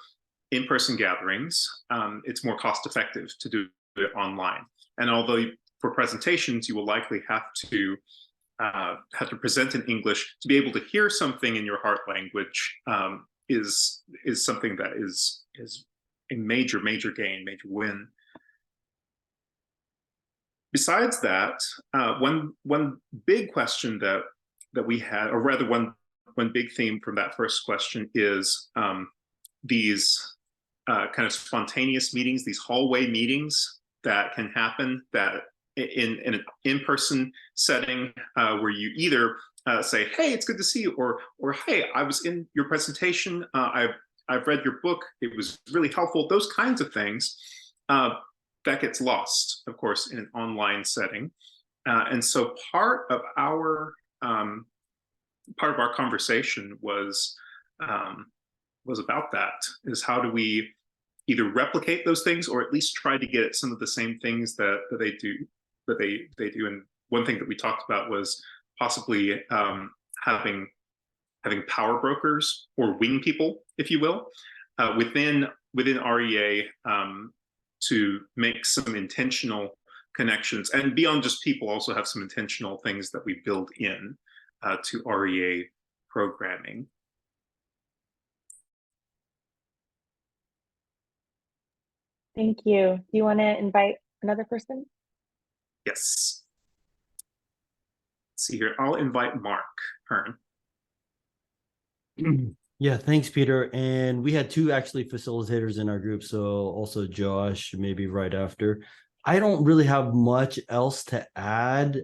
in-person gatherings, it's more cost-effective to do it online. And although for presentations you will likely have to present in English, to be able to hear something in your heart language is something that is a major gain, major win. Besides that, one big question that we had, or rather one big theme from that first question, is these kind of spontaneous meetings, these hallway meetings that can happen that in an in-person setting, where you either say, "Hey, it's good to see you," or "Hey, I was in your presentation. I've read your book. It was really helpful." Those kinds of things. That gets lost, of course, in an online setting. And so part of our conversation was about that, is how do we either replicate those things or at least try to get at some of the same things that they do. And one thing that we talked about was possibly having power brokers or wing people, if you will, within REA, to make some intentional connections, and beyond just people, also have some intentional things that we build in to REA programming. Thank you. Do you want to invite another person? Yes. Let's see here. I'll invite Mark Hearn. Yeah, thanks, Peter. And we had two actually facilitators in our group, so also Josh, maybe right after. I don't really have much else to add.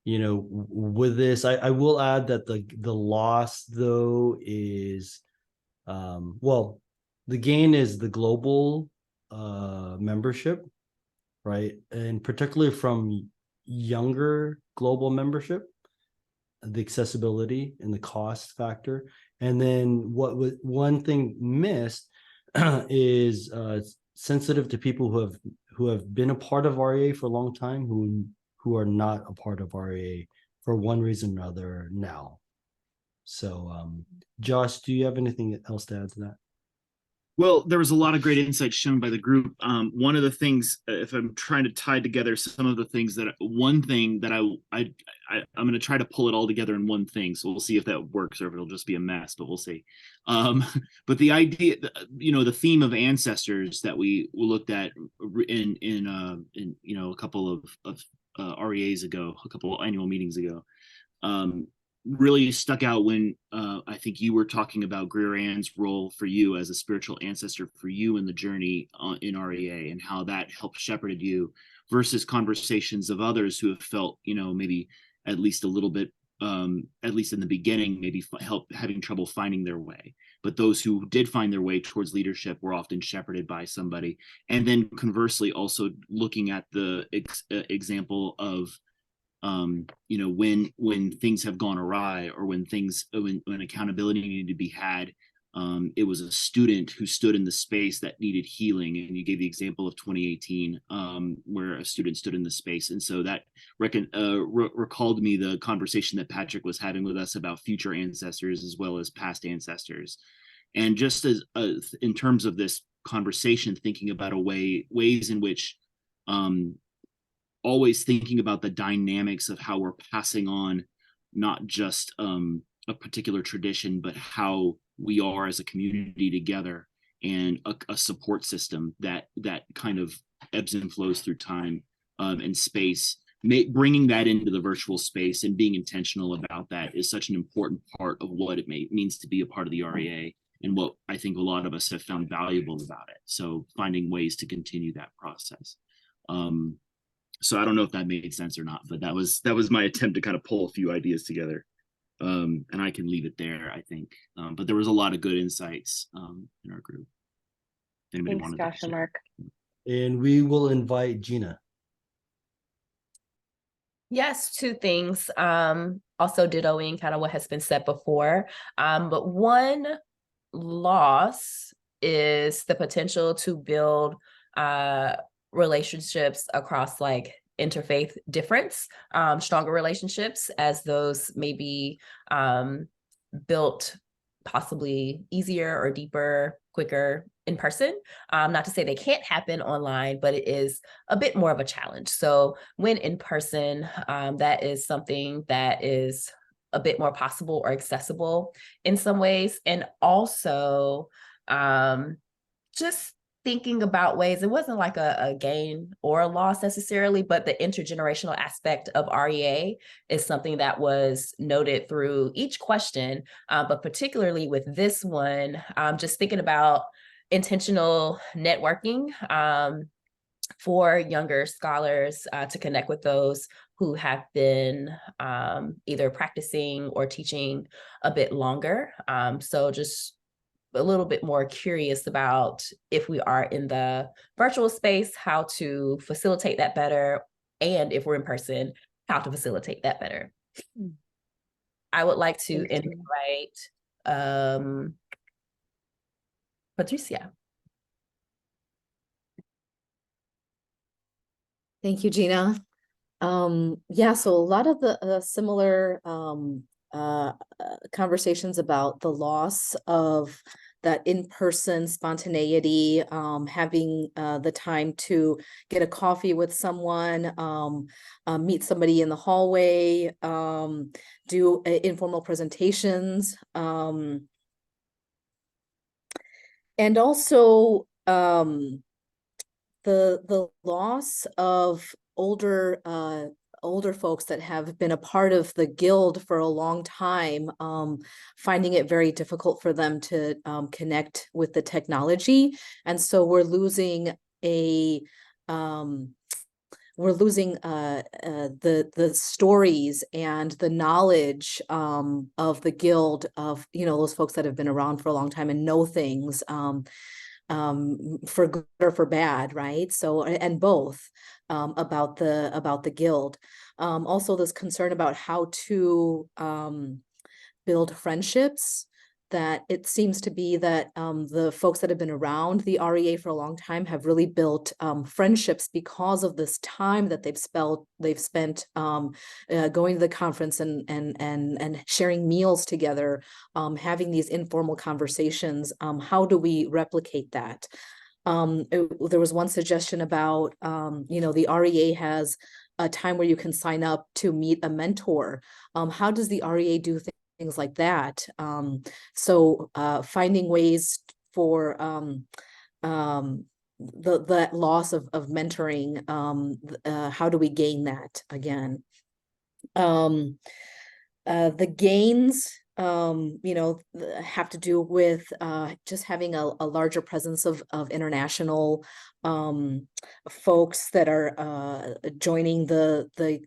With this, I will add that the loss though is, the gain is the global membership, right? And particularly from younger global membership, the accessibility and the cost factor. And then one thing missed is sensitive to people who have been a part of REA for a long time, who are not a part of REA for one reason or another now. So Josh, do you have anything else to add to that? Well, there was a lot of great insights shown by the group. One of the things, if I'm trying to tie together some of the things that, one thing that I'm going to try to pull it all together in one thing. So we'll see if that works or if it'll just be a mess, but we'll see. But the idea, the theme of ancestors that we looked at in a couple of REAs ago, a couple of annual meetings ago, really stuck out when I think you were talking about Greer Ann's role for you as a spiritual ancestor for you in the journey in REA, and how that helped shepherded you versus conversations of others who have felt, maybe at least a little bit, at least in the beginning, maybe having trouble finding their way. But those who did find their way towards leadership were often shepherded by somebody. And then conversely, also looking at the example of when things have gone awry, or when accountability needed to be had, it was a student who stood in the space that needed healing. And you gave the example of 2018, where a student stood in the space. And so that recalled me the conversation that Patrick was having with us about future ancestors as well as past ancestors. And just as in terms of this conversation, thinking about ways in which always thinking about the dynamics of how we're passing on not just a particular tradition, but how we are as a community together, and a support system that kind of ebbs and flows through time and space. Bringing that into the virtual space and being intentional about that is such an important part of what it means to be a part of the REA, and what I think a lot of us have found valuable about it. So finding ways to continue that process. So I don't know if that made sense or not, but that was my attempt to kind of pull a few ideas together. And I can leave it there, I think. But there was a lot of good insights in our group. Anybody Thanks, wanted Josh and Mark. And we will invite Gina. Yes, two things. Also dittoing kind of what has been said before. But one loss is the potential to build relationships across like interfaith difference, stronger relationships, as those may be built possibly easier or deeper, quicker in person. Not to say they can't happen online, but it is a bit more of a challenge. So when in person, that is something that is a bit more possible or accessible in some ways. And also just thinking about ways, it wasn't like a gain or a loss necessarily, but the intergenerational aspect of REA is something that was noted through each question, but particularly with this one, just thinking about intentional networking for younger scholars to connect with those who have been either practicing or teaching a bit longer. So just a little bit more curious about, if we are in the virtual space, how to facilitate that better, and if we're in person, how to facilitate that better. I would like to invite Patricia. Thank you, Gina. Yeah, so a lot of the similar conversations about the loss of that in-person spontaneity, having the time to get a coffee with someone, meet somebody in the hallway, do informal presentations, and also the loss of older folks that have been a part of the guild for a long time, finding it very difficult for them to connect with the technology. And so we're losing the stories and the knowledge of the guild, of those folks that have been around for a long time and know things, for good or for bad, right? So, and both, about the guild. Also this concern about how to build friendships that it seems to be that the folks that have been around the REA for a long time have really built friendships because of this time that they've spent going to the conference and sharing meals together, having these informal conversations. How do we replicate that? There was one suggestion about, the REA has a time where you can sign up to meet a mentor. How does the REA do things like that? So finding ways for that loss of mentoring, how do we gain that again? The gains, have to do with just having a larger presence of international folks that are joining the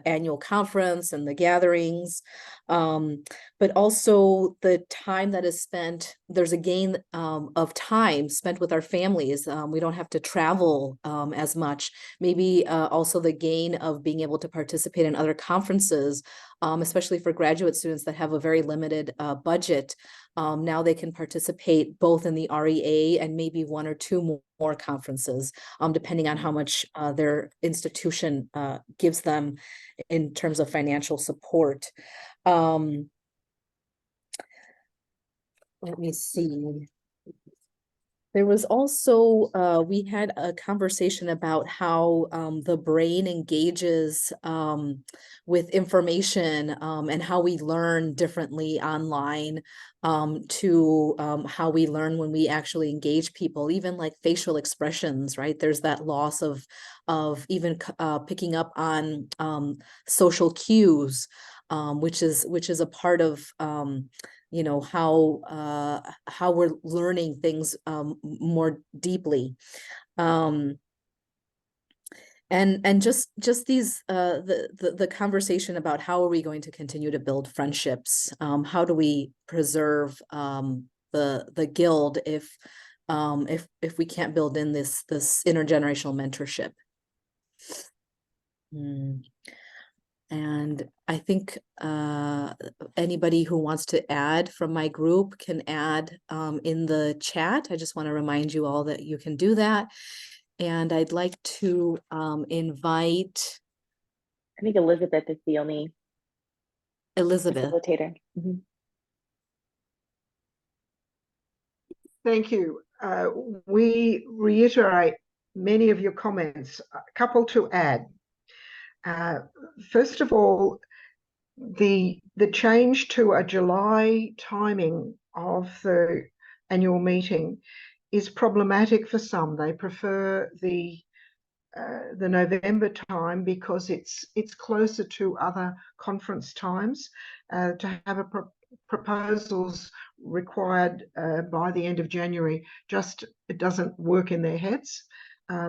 annual conference and the gatherings, but also the time that is spent. There's a gain of time spent with our families. We don't have to travel as much. Maybe also the gain of being able to participate in other conferences, especially for graduate students that have a very limited budget. Now they can participate both in the REA and maybe one or two more conferences, depending on how much their institution gives them in terms of financial support. Let me see. There was also, we had a conversation about how the brain engages with information and how we learn differently online to how we learn when we actually engage people, even like facial expressions, right? There's that loss of even picking up on social cues, which is a part of how we're learning things more deeply, and just these the conversation about how are we going to continue to build friendships, how do we preserve the guild if we can't build in this intergenerational mentorship. And I think anybody who wants to add from my group can add in the chat. I just want to remind you all that you can do that. And I'd like to invite. I think Elizabeth is the only facilitator. Mm-hmm. Thank you. We reiterate many of your comments. A couple to add. First of all, the change to a July timing of the annual meeting is problematic for some. They prefer the November time because it's closer to other conference times. To have proposals required by the end of January, it doesn't work in their heads.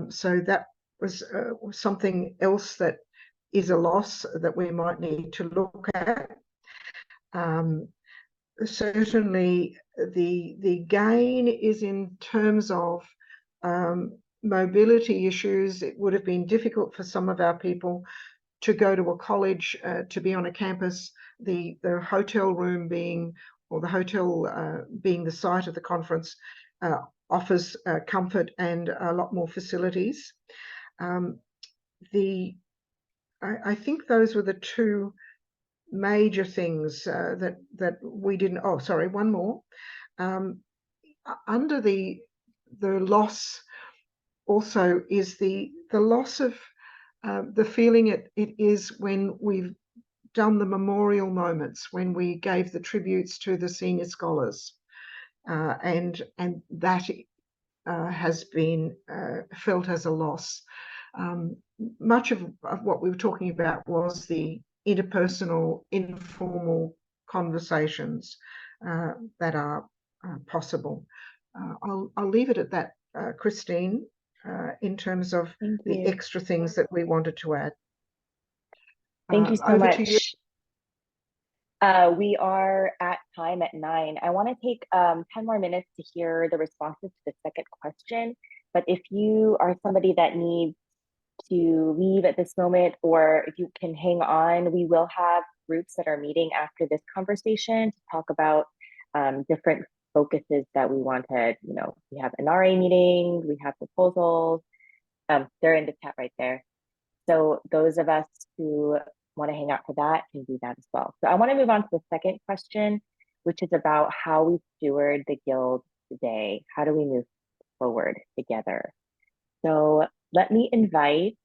So that was something else that is a loss that we might need to look at. Certainly the gain is in terms of mobility issues. It would have been difficult for some of our people to go to a college, to be on a campus, the hotel room being, or the hotel being the site of the conference, offers comfort and a lot more facilities. I think those were the two major things that we didn't. Oh, sorry, one more. Under the loss also is the loss of the feeling it is when we've done the memorial moments, when we gave the tributes to the senior scholars, and that has been felt as a loss. Much of what we were talking about was the interpersonal, informal conversations that are possible. I'll leave it at that, Christine, in terms of the extra things that we wanted to add. Thank you so much. We are at time at 9. I want to take 10 more minutes to hear the responses to the second question. But if you are somebody that needs to leave at this moment, or if you can hang on, we will have groups that are meeting after this conversation to talk about different focuses that we wanted. You know, we have an RA meeting, we have proposals. They're in the chat right there. So those of us who want to hang out for that can do that as well. So I want to move on to the second question, which is about how we steward the guild today. How do we move forward together? So let me invite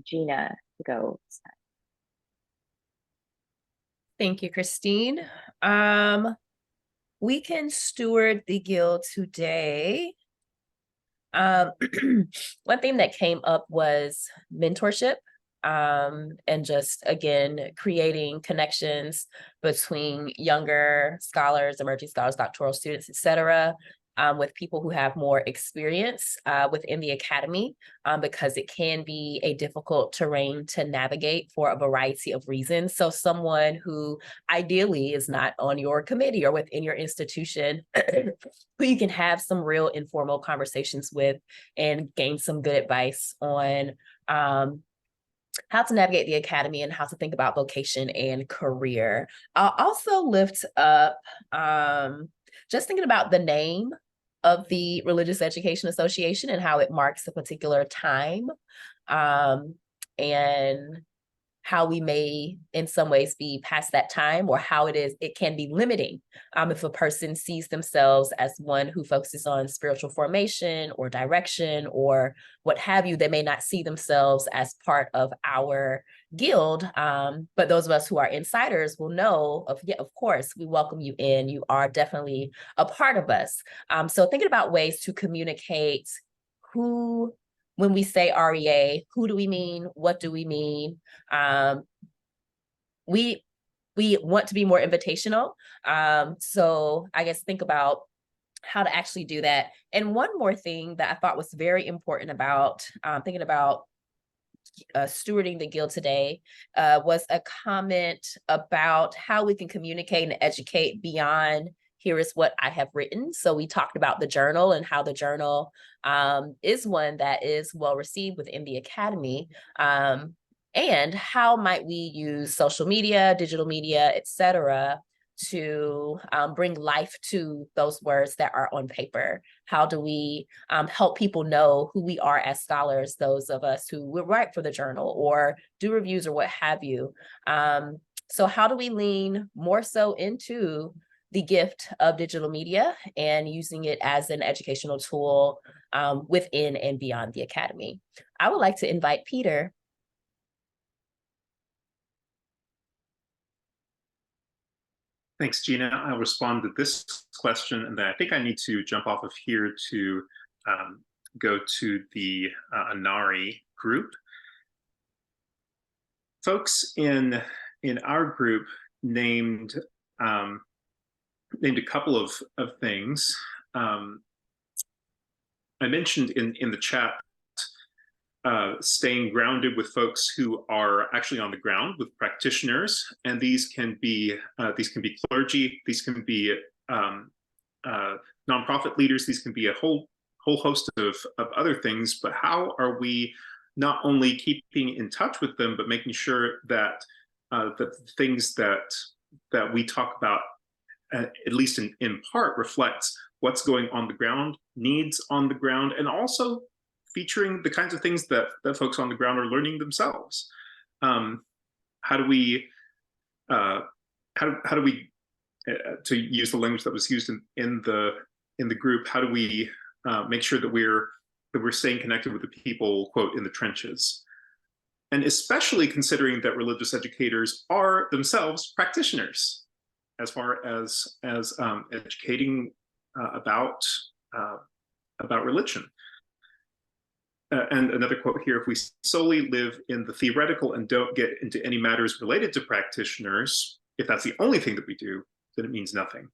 Gina to go. Thank you, Christine. We can steward the guild today. One thing that came up was mentorship, and just, again, creating connections between younger scholars, emerging scholars, doctoral students, etc., with people who have more experience within the academy, because it can be a difficult terrain to navigate for a variety of reasons. So someone who ideally is not on your committee or within your institution, who you can have some real informal conversations with and gain some good advice on how to navigate the academy and how to think about vocation and career. I'll also lift up just thinking about the name of the Religious Education Association and how it marks a particular time, and how we may in some ways be past that time, or how it can be limiting if a person sees themselves as one who focuses on spiritual formation or direction or what have you. They may not see themselves as part of our guild, but those of us who are insiders will know of course, we welcome you in. You are definitely a part of us. So thinking about ways to communicate when we say REA, who do we mean? What do we mean? We want to be more invitational. So I guess think about how to actually do that. And one more thing that I thought was very important about thinking about stewarding the guild today was a comment about how we can communicate and educate beyond here is what I have written. So we talked about the journal and how the journal is one that is well received within the academy. And how might we use social media, digital media, etc., to bring life to those words that are on paper? How do we help people know who we are as scholars, those of us who will write for the journal or do reviews or what have you? So how do we lean more so into the gift of digital media and using it as an educational tool within and beyond the academy? I would like to invite Peter. Thanks, Gina. I'll respond to this question, and then I think I need to jump off of here to go to the Inari group. Folks in our group named a couple of things. I mentioned in the chat staying grounded with folks who are actually on the ground with practitioners, and these can be clergy, these can be nonprofit leaders, these can be a whole host of other things. But how are we not only keeping in touch with them, but making sure that the things that we talk about, at least in part, reflects what's going on the ground, needs on the ground, and also featuring the kinds of things that folks on the ground are learning themselves. How do we, to use the language that was used in the group, how do we make sure that we're staying connected with the people, quote, in the trenches? And especially considering that religious educators are themselves practitioners as far as educating about religion. And another quote here: if we solely live in the theoretical and don't get into any matters related to practitioners, if that's the only thing that we do, then it means nothing.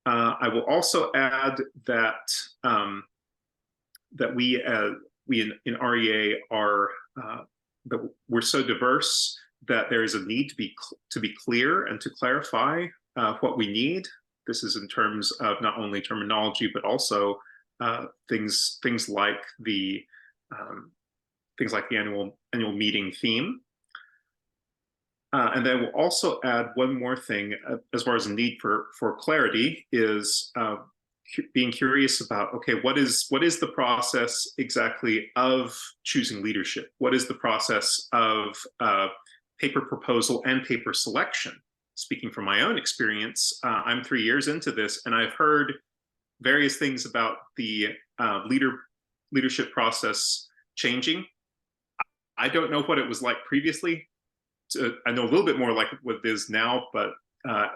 I will also add that that we in REA are that we're so diverse that there is a need to be clear and to clarify what we need. This is in terms of not only terminology, but also things like the annual meeting theme. And then we'll also add one more thing as far as a need for clarity is being curious about, okay, what is the process exactly of choosing leadership? What is the process of paper proposal and paper selection? Speaking from my own experience, I'm 3 years into this, and I've heard various things about the leadership process changing. I don't know what it was like previously. I know a little bit more like what it is now, but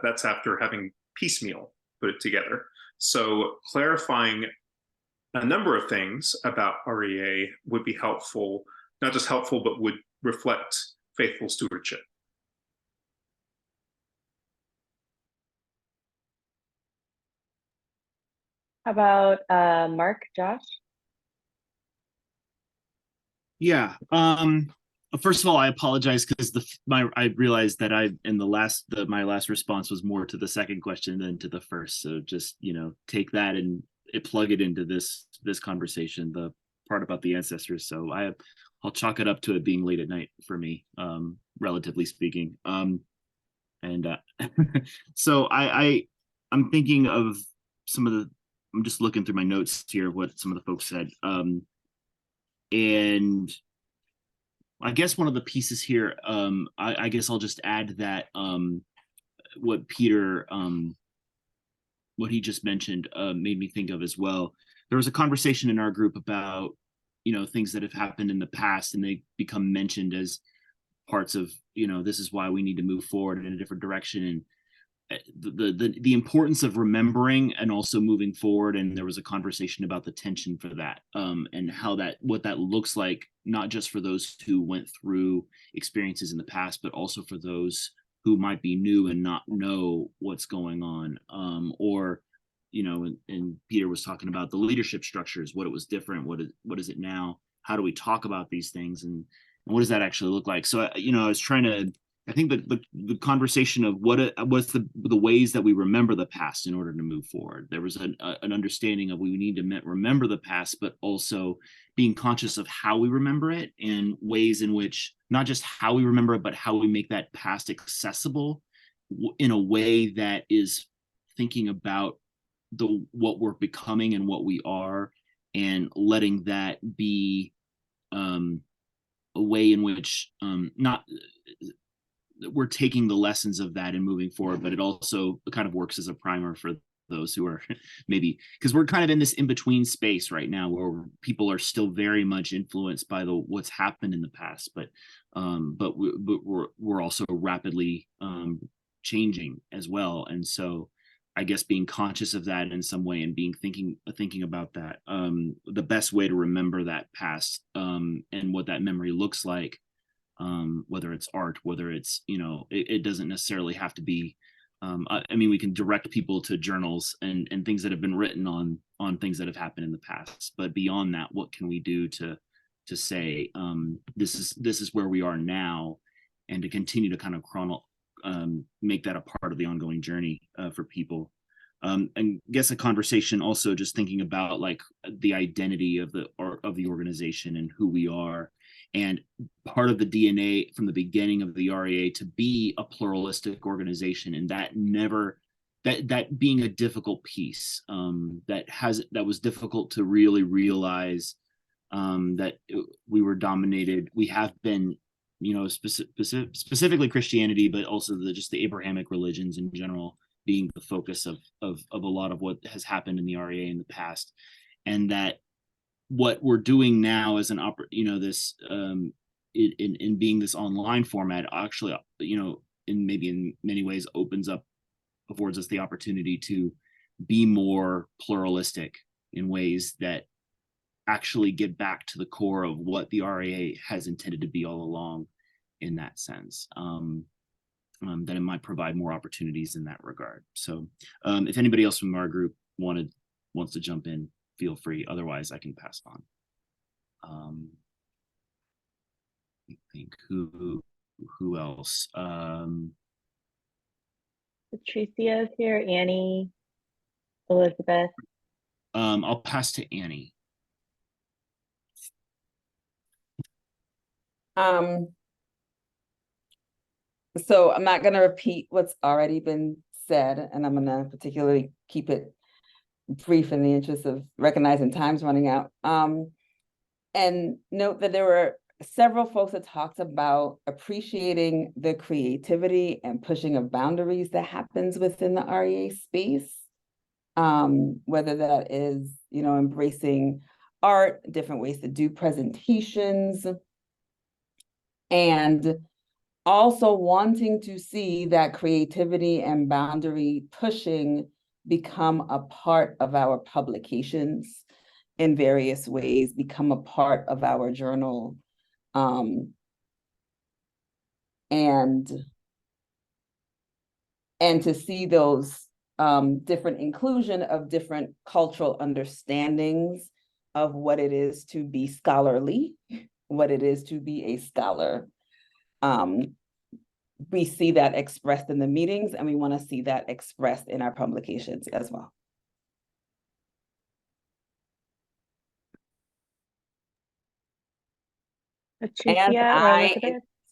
that's after having piecemeal put it together. So clarifying a number of things about REA would be helpful, not just helpful, but would reflect faithful stewardship. How about Mark, Josh? Yeah. First of all, I apologize because I realized that my last response was more to the second question than to the first. So just, take that and plug it into this conversation, the part about the ancestors. So I'll chalk it up to it being late at night for me, relatively speaking. So I'm thinking of I'm just looking through my notes here of what some of the folks said. And I guess one of the pieces here, I guess I'll just add that what Peter, what he just mentioned made me think of as well. There was a conversation in our group about, things that have happened in the past, and they become mentioned as parts of, this is why we need to move forward in a different direction. And the importance of remembering and also moving forward. And there was a conversation about the tension for that, and what that looks like, not just for those who went through experiences in the past, but also for those who might be new and not know what's going on. Or, and Peter was talking about the leadership structures, what it was different, what is it now? How do we talk about these things? And what does that actually look like? So, I was trying to, I think that the conversation of what's the ways that we remember the past in order to move forward. There was an understanding of we need to remember the past, but also being conscious of how we remember it, and ways in which not just how we remember it, but how we make that past accessible in a way that is thinking about what we're becoming and what we are, and letting that be a way in which not we're taking the lessons of that and moving forward, but it also kind of works as a primer for those who are maybe, because we're kind of in this in-between space right now where people are still very much influenced by what's happened in the past, but we're also rapidly changing as well. And so I guess being conscious of that in some way and thinking about that, the best way to remember that past, and what that memory looks like, whether it's art, whether it's, it doesn't necessarily have to be, we can direct people to journals and things that have been written on things that have happened in the past. But beyond that, what can we do to say, this is where we are now, and to continue to kind of make that a part of the ongoing journey for people. And guess a conversation also just thinking about like the identity of the organization and who we are. And part of the DNA from the beginning of the REA to be a pluralistic organization, and that being a difficult piece, that was difficult to really realize, that we were dominated. We have been, specifically Christianity, but also just the Abrahamic religions in general being the focus of a lot of what has happened in the REA in the past, and that what we're doing now as this in being this online format actually, in many ways affords us the opportunity to be more pluralistic in ways that actually get back to the core of what the REA has intended to be all along, in that sense. That it might provide more opportunities in that regard. So if anybody else from our group wants to jump in, feel free. Otherwise, I can pass on. I think who else? Patricia is here, Annie, Elizabeth. I'll pass to Annie. So I'm not going to repeat what's already been said, and I'm going to particularly keep it brief in the interest of recognizing time's running out. And note that there were several folks that talked about appreciating the creativity and pushing of boundaries that happens within the REA space. Whether that is, embracing art, different ways to do presentations, and also wanting to see that creativity and boundary pushing become a part of our publications in various ways, become a part of our journal, and to see those different inclusion of different cultural understandings of what it is to be scholarly, what it is to be a scholar. We see that expressed in the meetings, and we want to see that expressed in our publications as well. Sorry.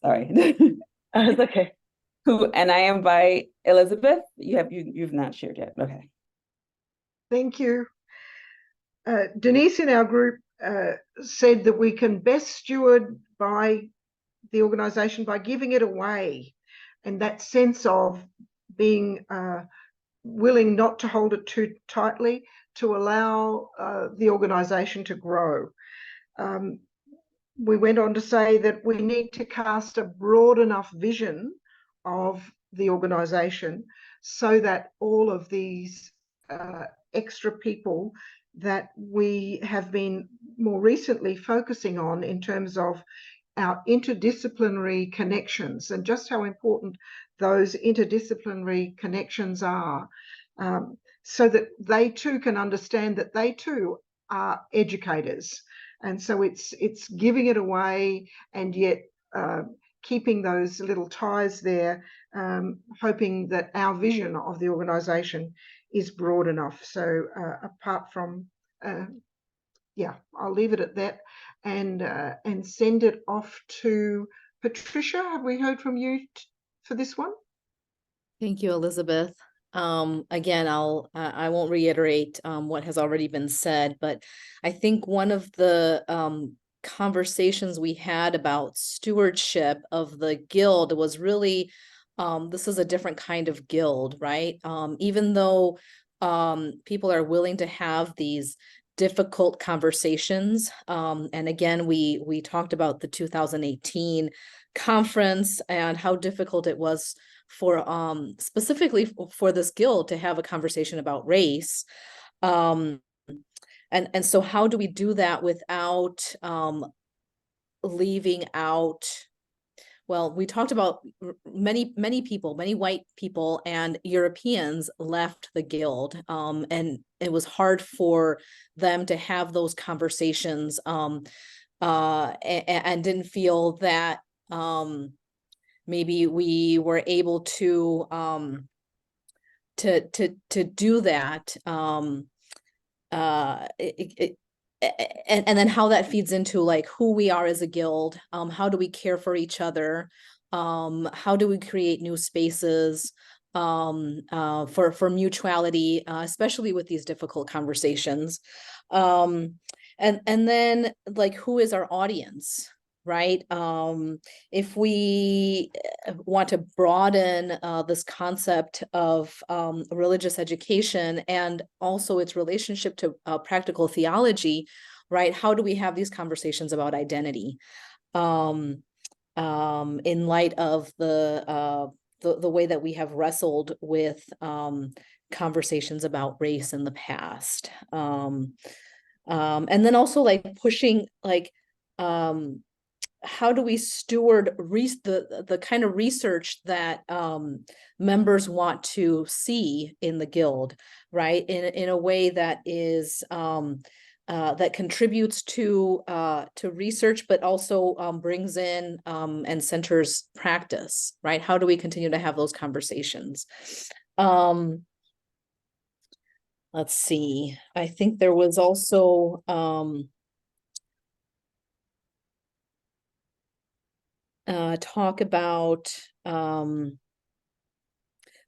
It's okay. And I invite Elizabeth. You've not shared yet. Okay. Thank you. Denise in our group said that we can best steward by the organisation by giving it away, and that sense of being willing not to hold it too tightly, to allow the organisation to grow. We went on to say that we need to cast a broad enough vision of the organisation so that all of these extra people that we have been more recently focusing on in terms of our interdisciplinary connections and just how important those interdisciplinary connections are, so that they too can understand that they too are educators. And so it's giving it away and yet keeping those little ties there, hoping that our vision of the organisation is broad enough. So apart from, yeah, I'll leave it at that and send it off to Patricia. Have we heard from you for this one? Thank you, Elizabeth. Again, I won't reiterate what has already been said, but I think one of the conversations we had about stewardship of the guild was really, this is a different kind of guild, right? Even though people are willing to have these difficult conversations, and again, we talked about the 2018 conference and how difficult it was for specifically for this guild to have a conversation about race. And so how do we do that without leaving out, well, we talked about many people, many white people and Europeans left the guild, and it was hard for them to have those conversations, and didn't feel that maybe we were able to do that, and then how that feeds into like who we are as a guild. How do we care for each other? How do we create new spaces for mutuality, especially with these difficult conversations? And then like, who is our audience? Right? If we want to broaden this concept of religious education and also its relationship to practical theology, right? How do we have these conversations about identity in light of the way that we have wrestled with conversations about race in the past? And then also like pushing like, how do we steward the kind of research that members want to see in the guild, right? In a way that is that contributes to research, but also brings in and centers practice, right? How do we continue to have those conversations? Let's see. I think there was also talk about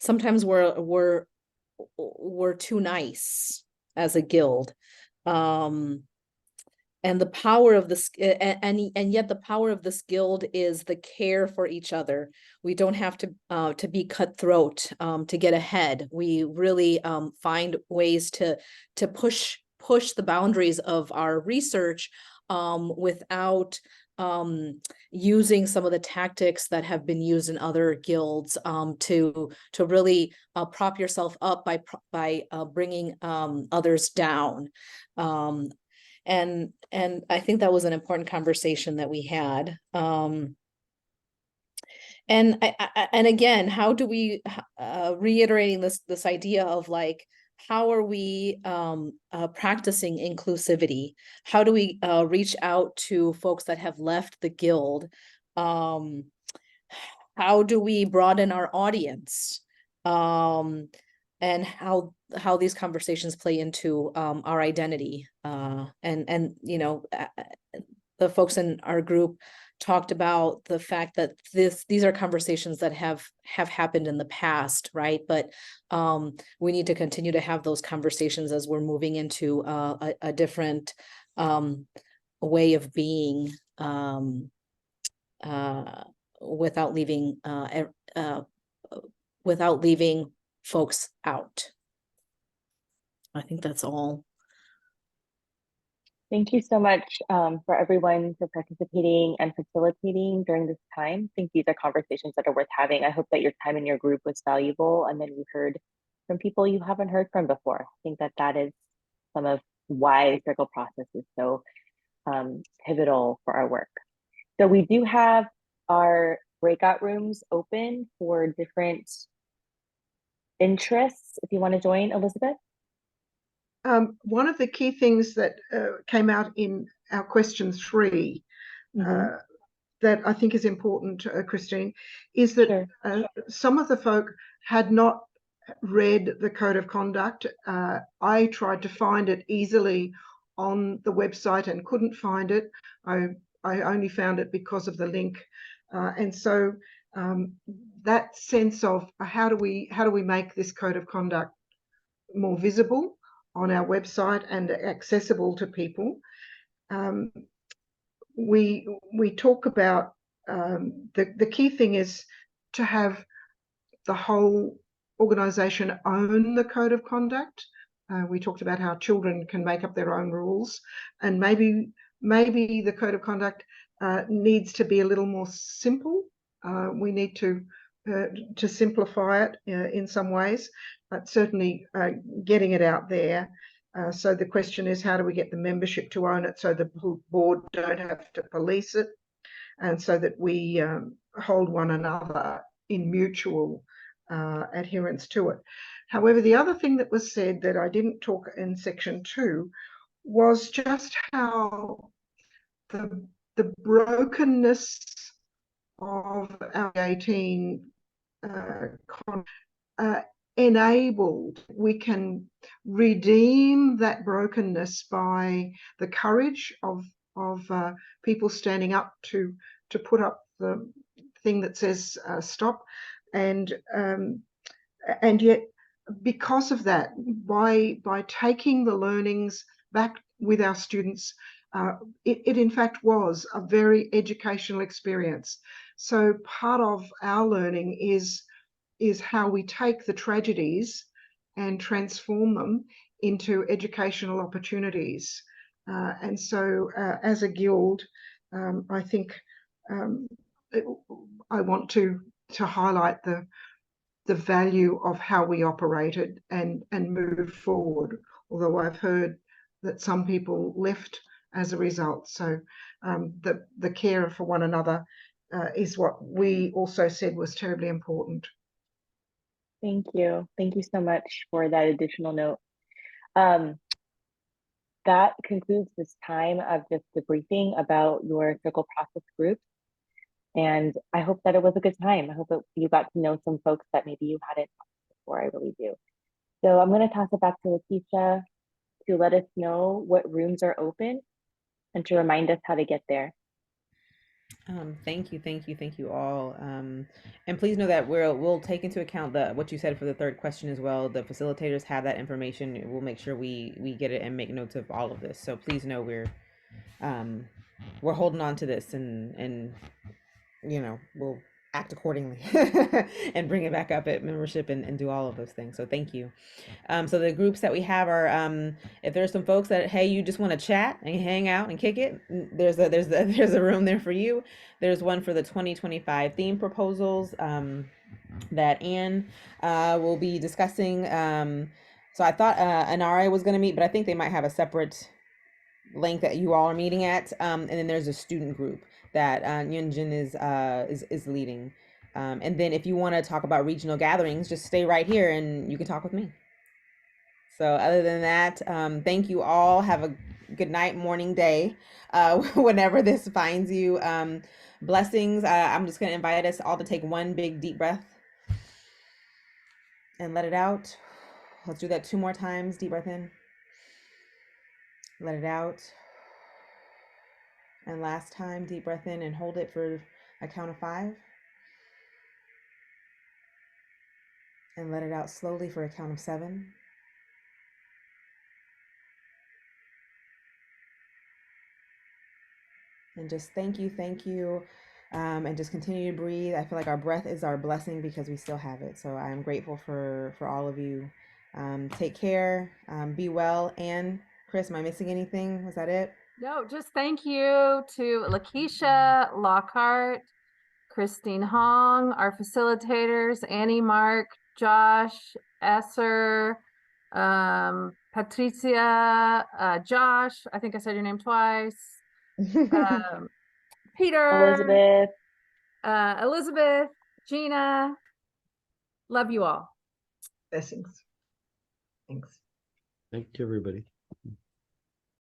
sometimes we're too nice as a guild. And the power of this, and yet the power of this guild is the care for each other. We don't have to be cutthroat to get ahead. We really find ways to push the boundaries of our research without using some of the tactics that have been used in other guilds to really prop yourself up by bringing others down. And I think that was an important conversation that we had. And again, how do we reiterating this idea of like, how are we practicing inclusivity? How do we reach out to folks that have left the guild? How do we broaden our audience? And how these conversations play into our identity. And you know, the folks in our group talked about the fact that these are conversations that have happened in the past, right? But we need to continue to have those conversations as we're moving into a different way of being without leaving folks out. I think that's all. Thank you so much for everyone for participating and facilitating during this time. I think these are conversations that are worth having. I hope that your time in your group was valuable, and then you heard from people you haven't heard from before. I think that is some of why Circle Process is so pivotal for our work. So we do have our breakout rooms open for different interests. If you want to join, Elizabeth. One of the key things that came out in our question 3 that I think is important, Christine, is that some of the folk had not read the Code of Conduct. I tried to find it easily on the website and couldn't find it. I only found it because of the link. And so that sense of how do we make this Code of Conduct more visible on our website and accessible to people. We talk about the key thing is to have the whole organization own the Code of Conduct. We talked about how children can make up their own rules, and maybe the Code of Conduct needs to be a little more simple. We need to simplify it in some ways, but certainly getting it out there. So the question is, how do we get the membership to own it so the board don't have to police it, and so that we hold one another in mutual adherence to it. However, the other thing that was said that I didn't talk in section 2 was just how the brokenness of our 18 enabled, we can redeem that brokenness by the courage of people standing up to put up the thing that says stop, and yet because of that, by taking the learnings back with our students, it in fact was a very educational experience. So part of our learning is how we take the tragedies and transform them into educational opportunities. And so as a guild, I think I want to highlight the value of how we operated and move forward, although I've heard that some people left as a result. So the care for one another is what we also said was terribly important. Thank you. Thank you so much for that additional note. That concludes this time of just debriefing about your Circle Process group. And I hope that it was a good time. I hope that you got to know some folks that maybe you hadn't before. I really do. So I'm going to toss it back to Leticia to let us know what rooms are open and to remind us how to get there. Thank you all. And please know that we'll take into account what you said for the third question as well. The facilitators have that information. We'll make sure we get it and make notes of all of this. So please know we're holding on to this, and we'll act accordingly and bring it back up at membership and do all of those things. So thank you. So the groups that we have are, if there's some folks that, hey, you just want to chat and hang out and kick it, there's a room there for you. There's one for the 2025 theme proposals that Anne will be discussing. So I thought an RA was going to meet, but I think they might have a separate link that you all are meeting at. And then there's a student group that Yunjin is leading. And then if you want to talk about regional gatherings, just stay right here and you can talk with me. So other than that, thank you all. Have a good night, morning, day, whenever this finds you. Blessings. I'm just going to invite us all to take one big deep breath and let it out. Let's do that 2 more times. Deep breath in. Let it out. And last time, deep breath in and hold it for a count of 5. And let it out slowly for a count of 7. And just thank you, and just continue to breathe. I feel like our breath is our blessing because we still have it. So I'm grateful for all of you. Take care, be well. And Chris, am I missing anything? Was that it? No, just thank you to Lakeisha Lockhart, Christine Hong, our facilitators, Annie, Mark, Josh, Esser, Patricia, Josh, I think I said your name twice, Peter, Elizabeth, Gina. Love you all. Blessings. Thanks. Thank you, everybody.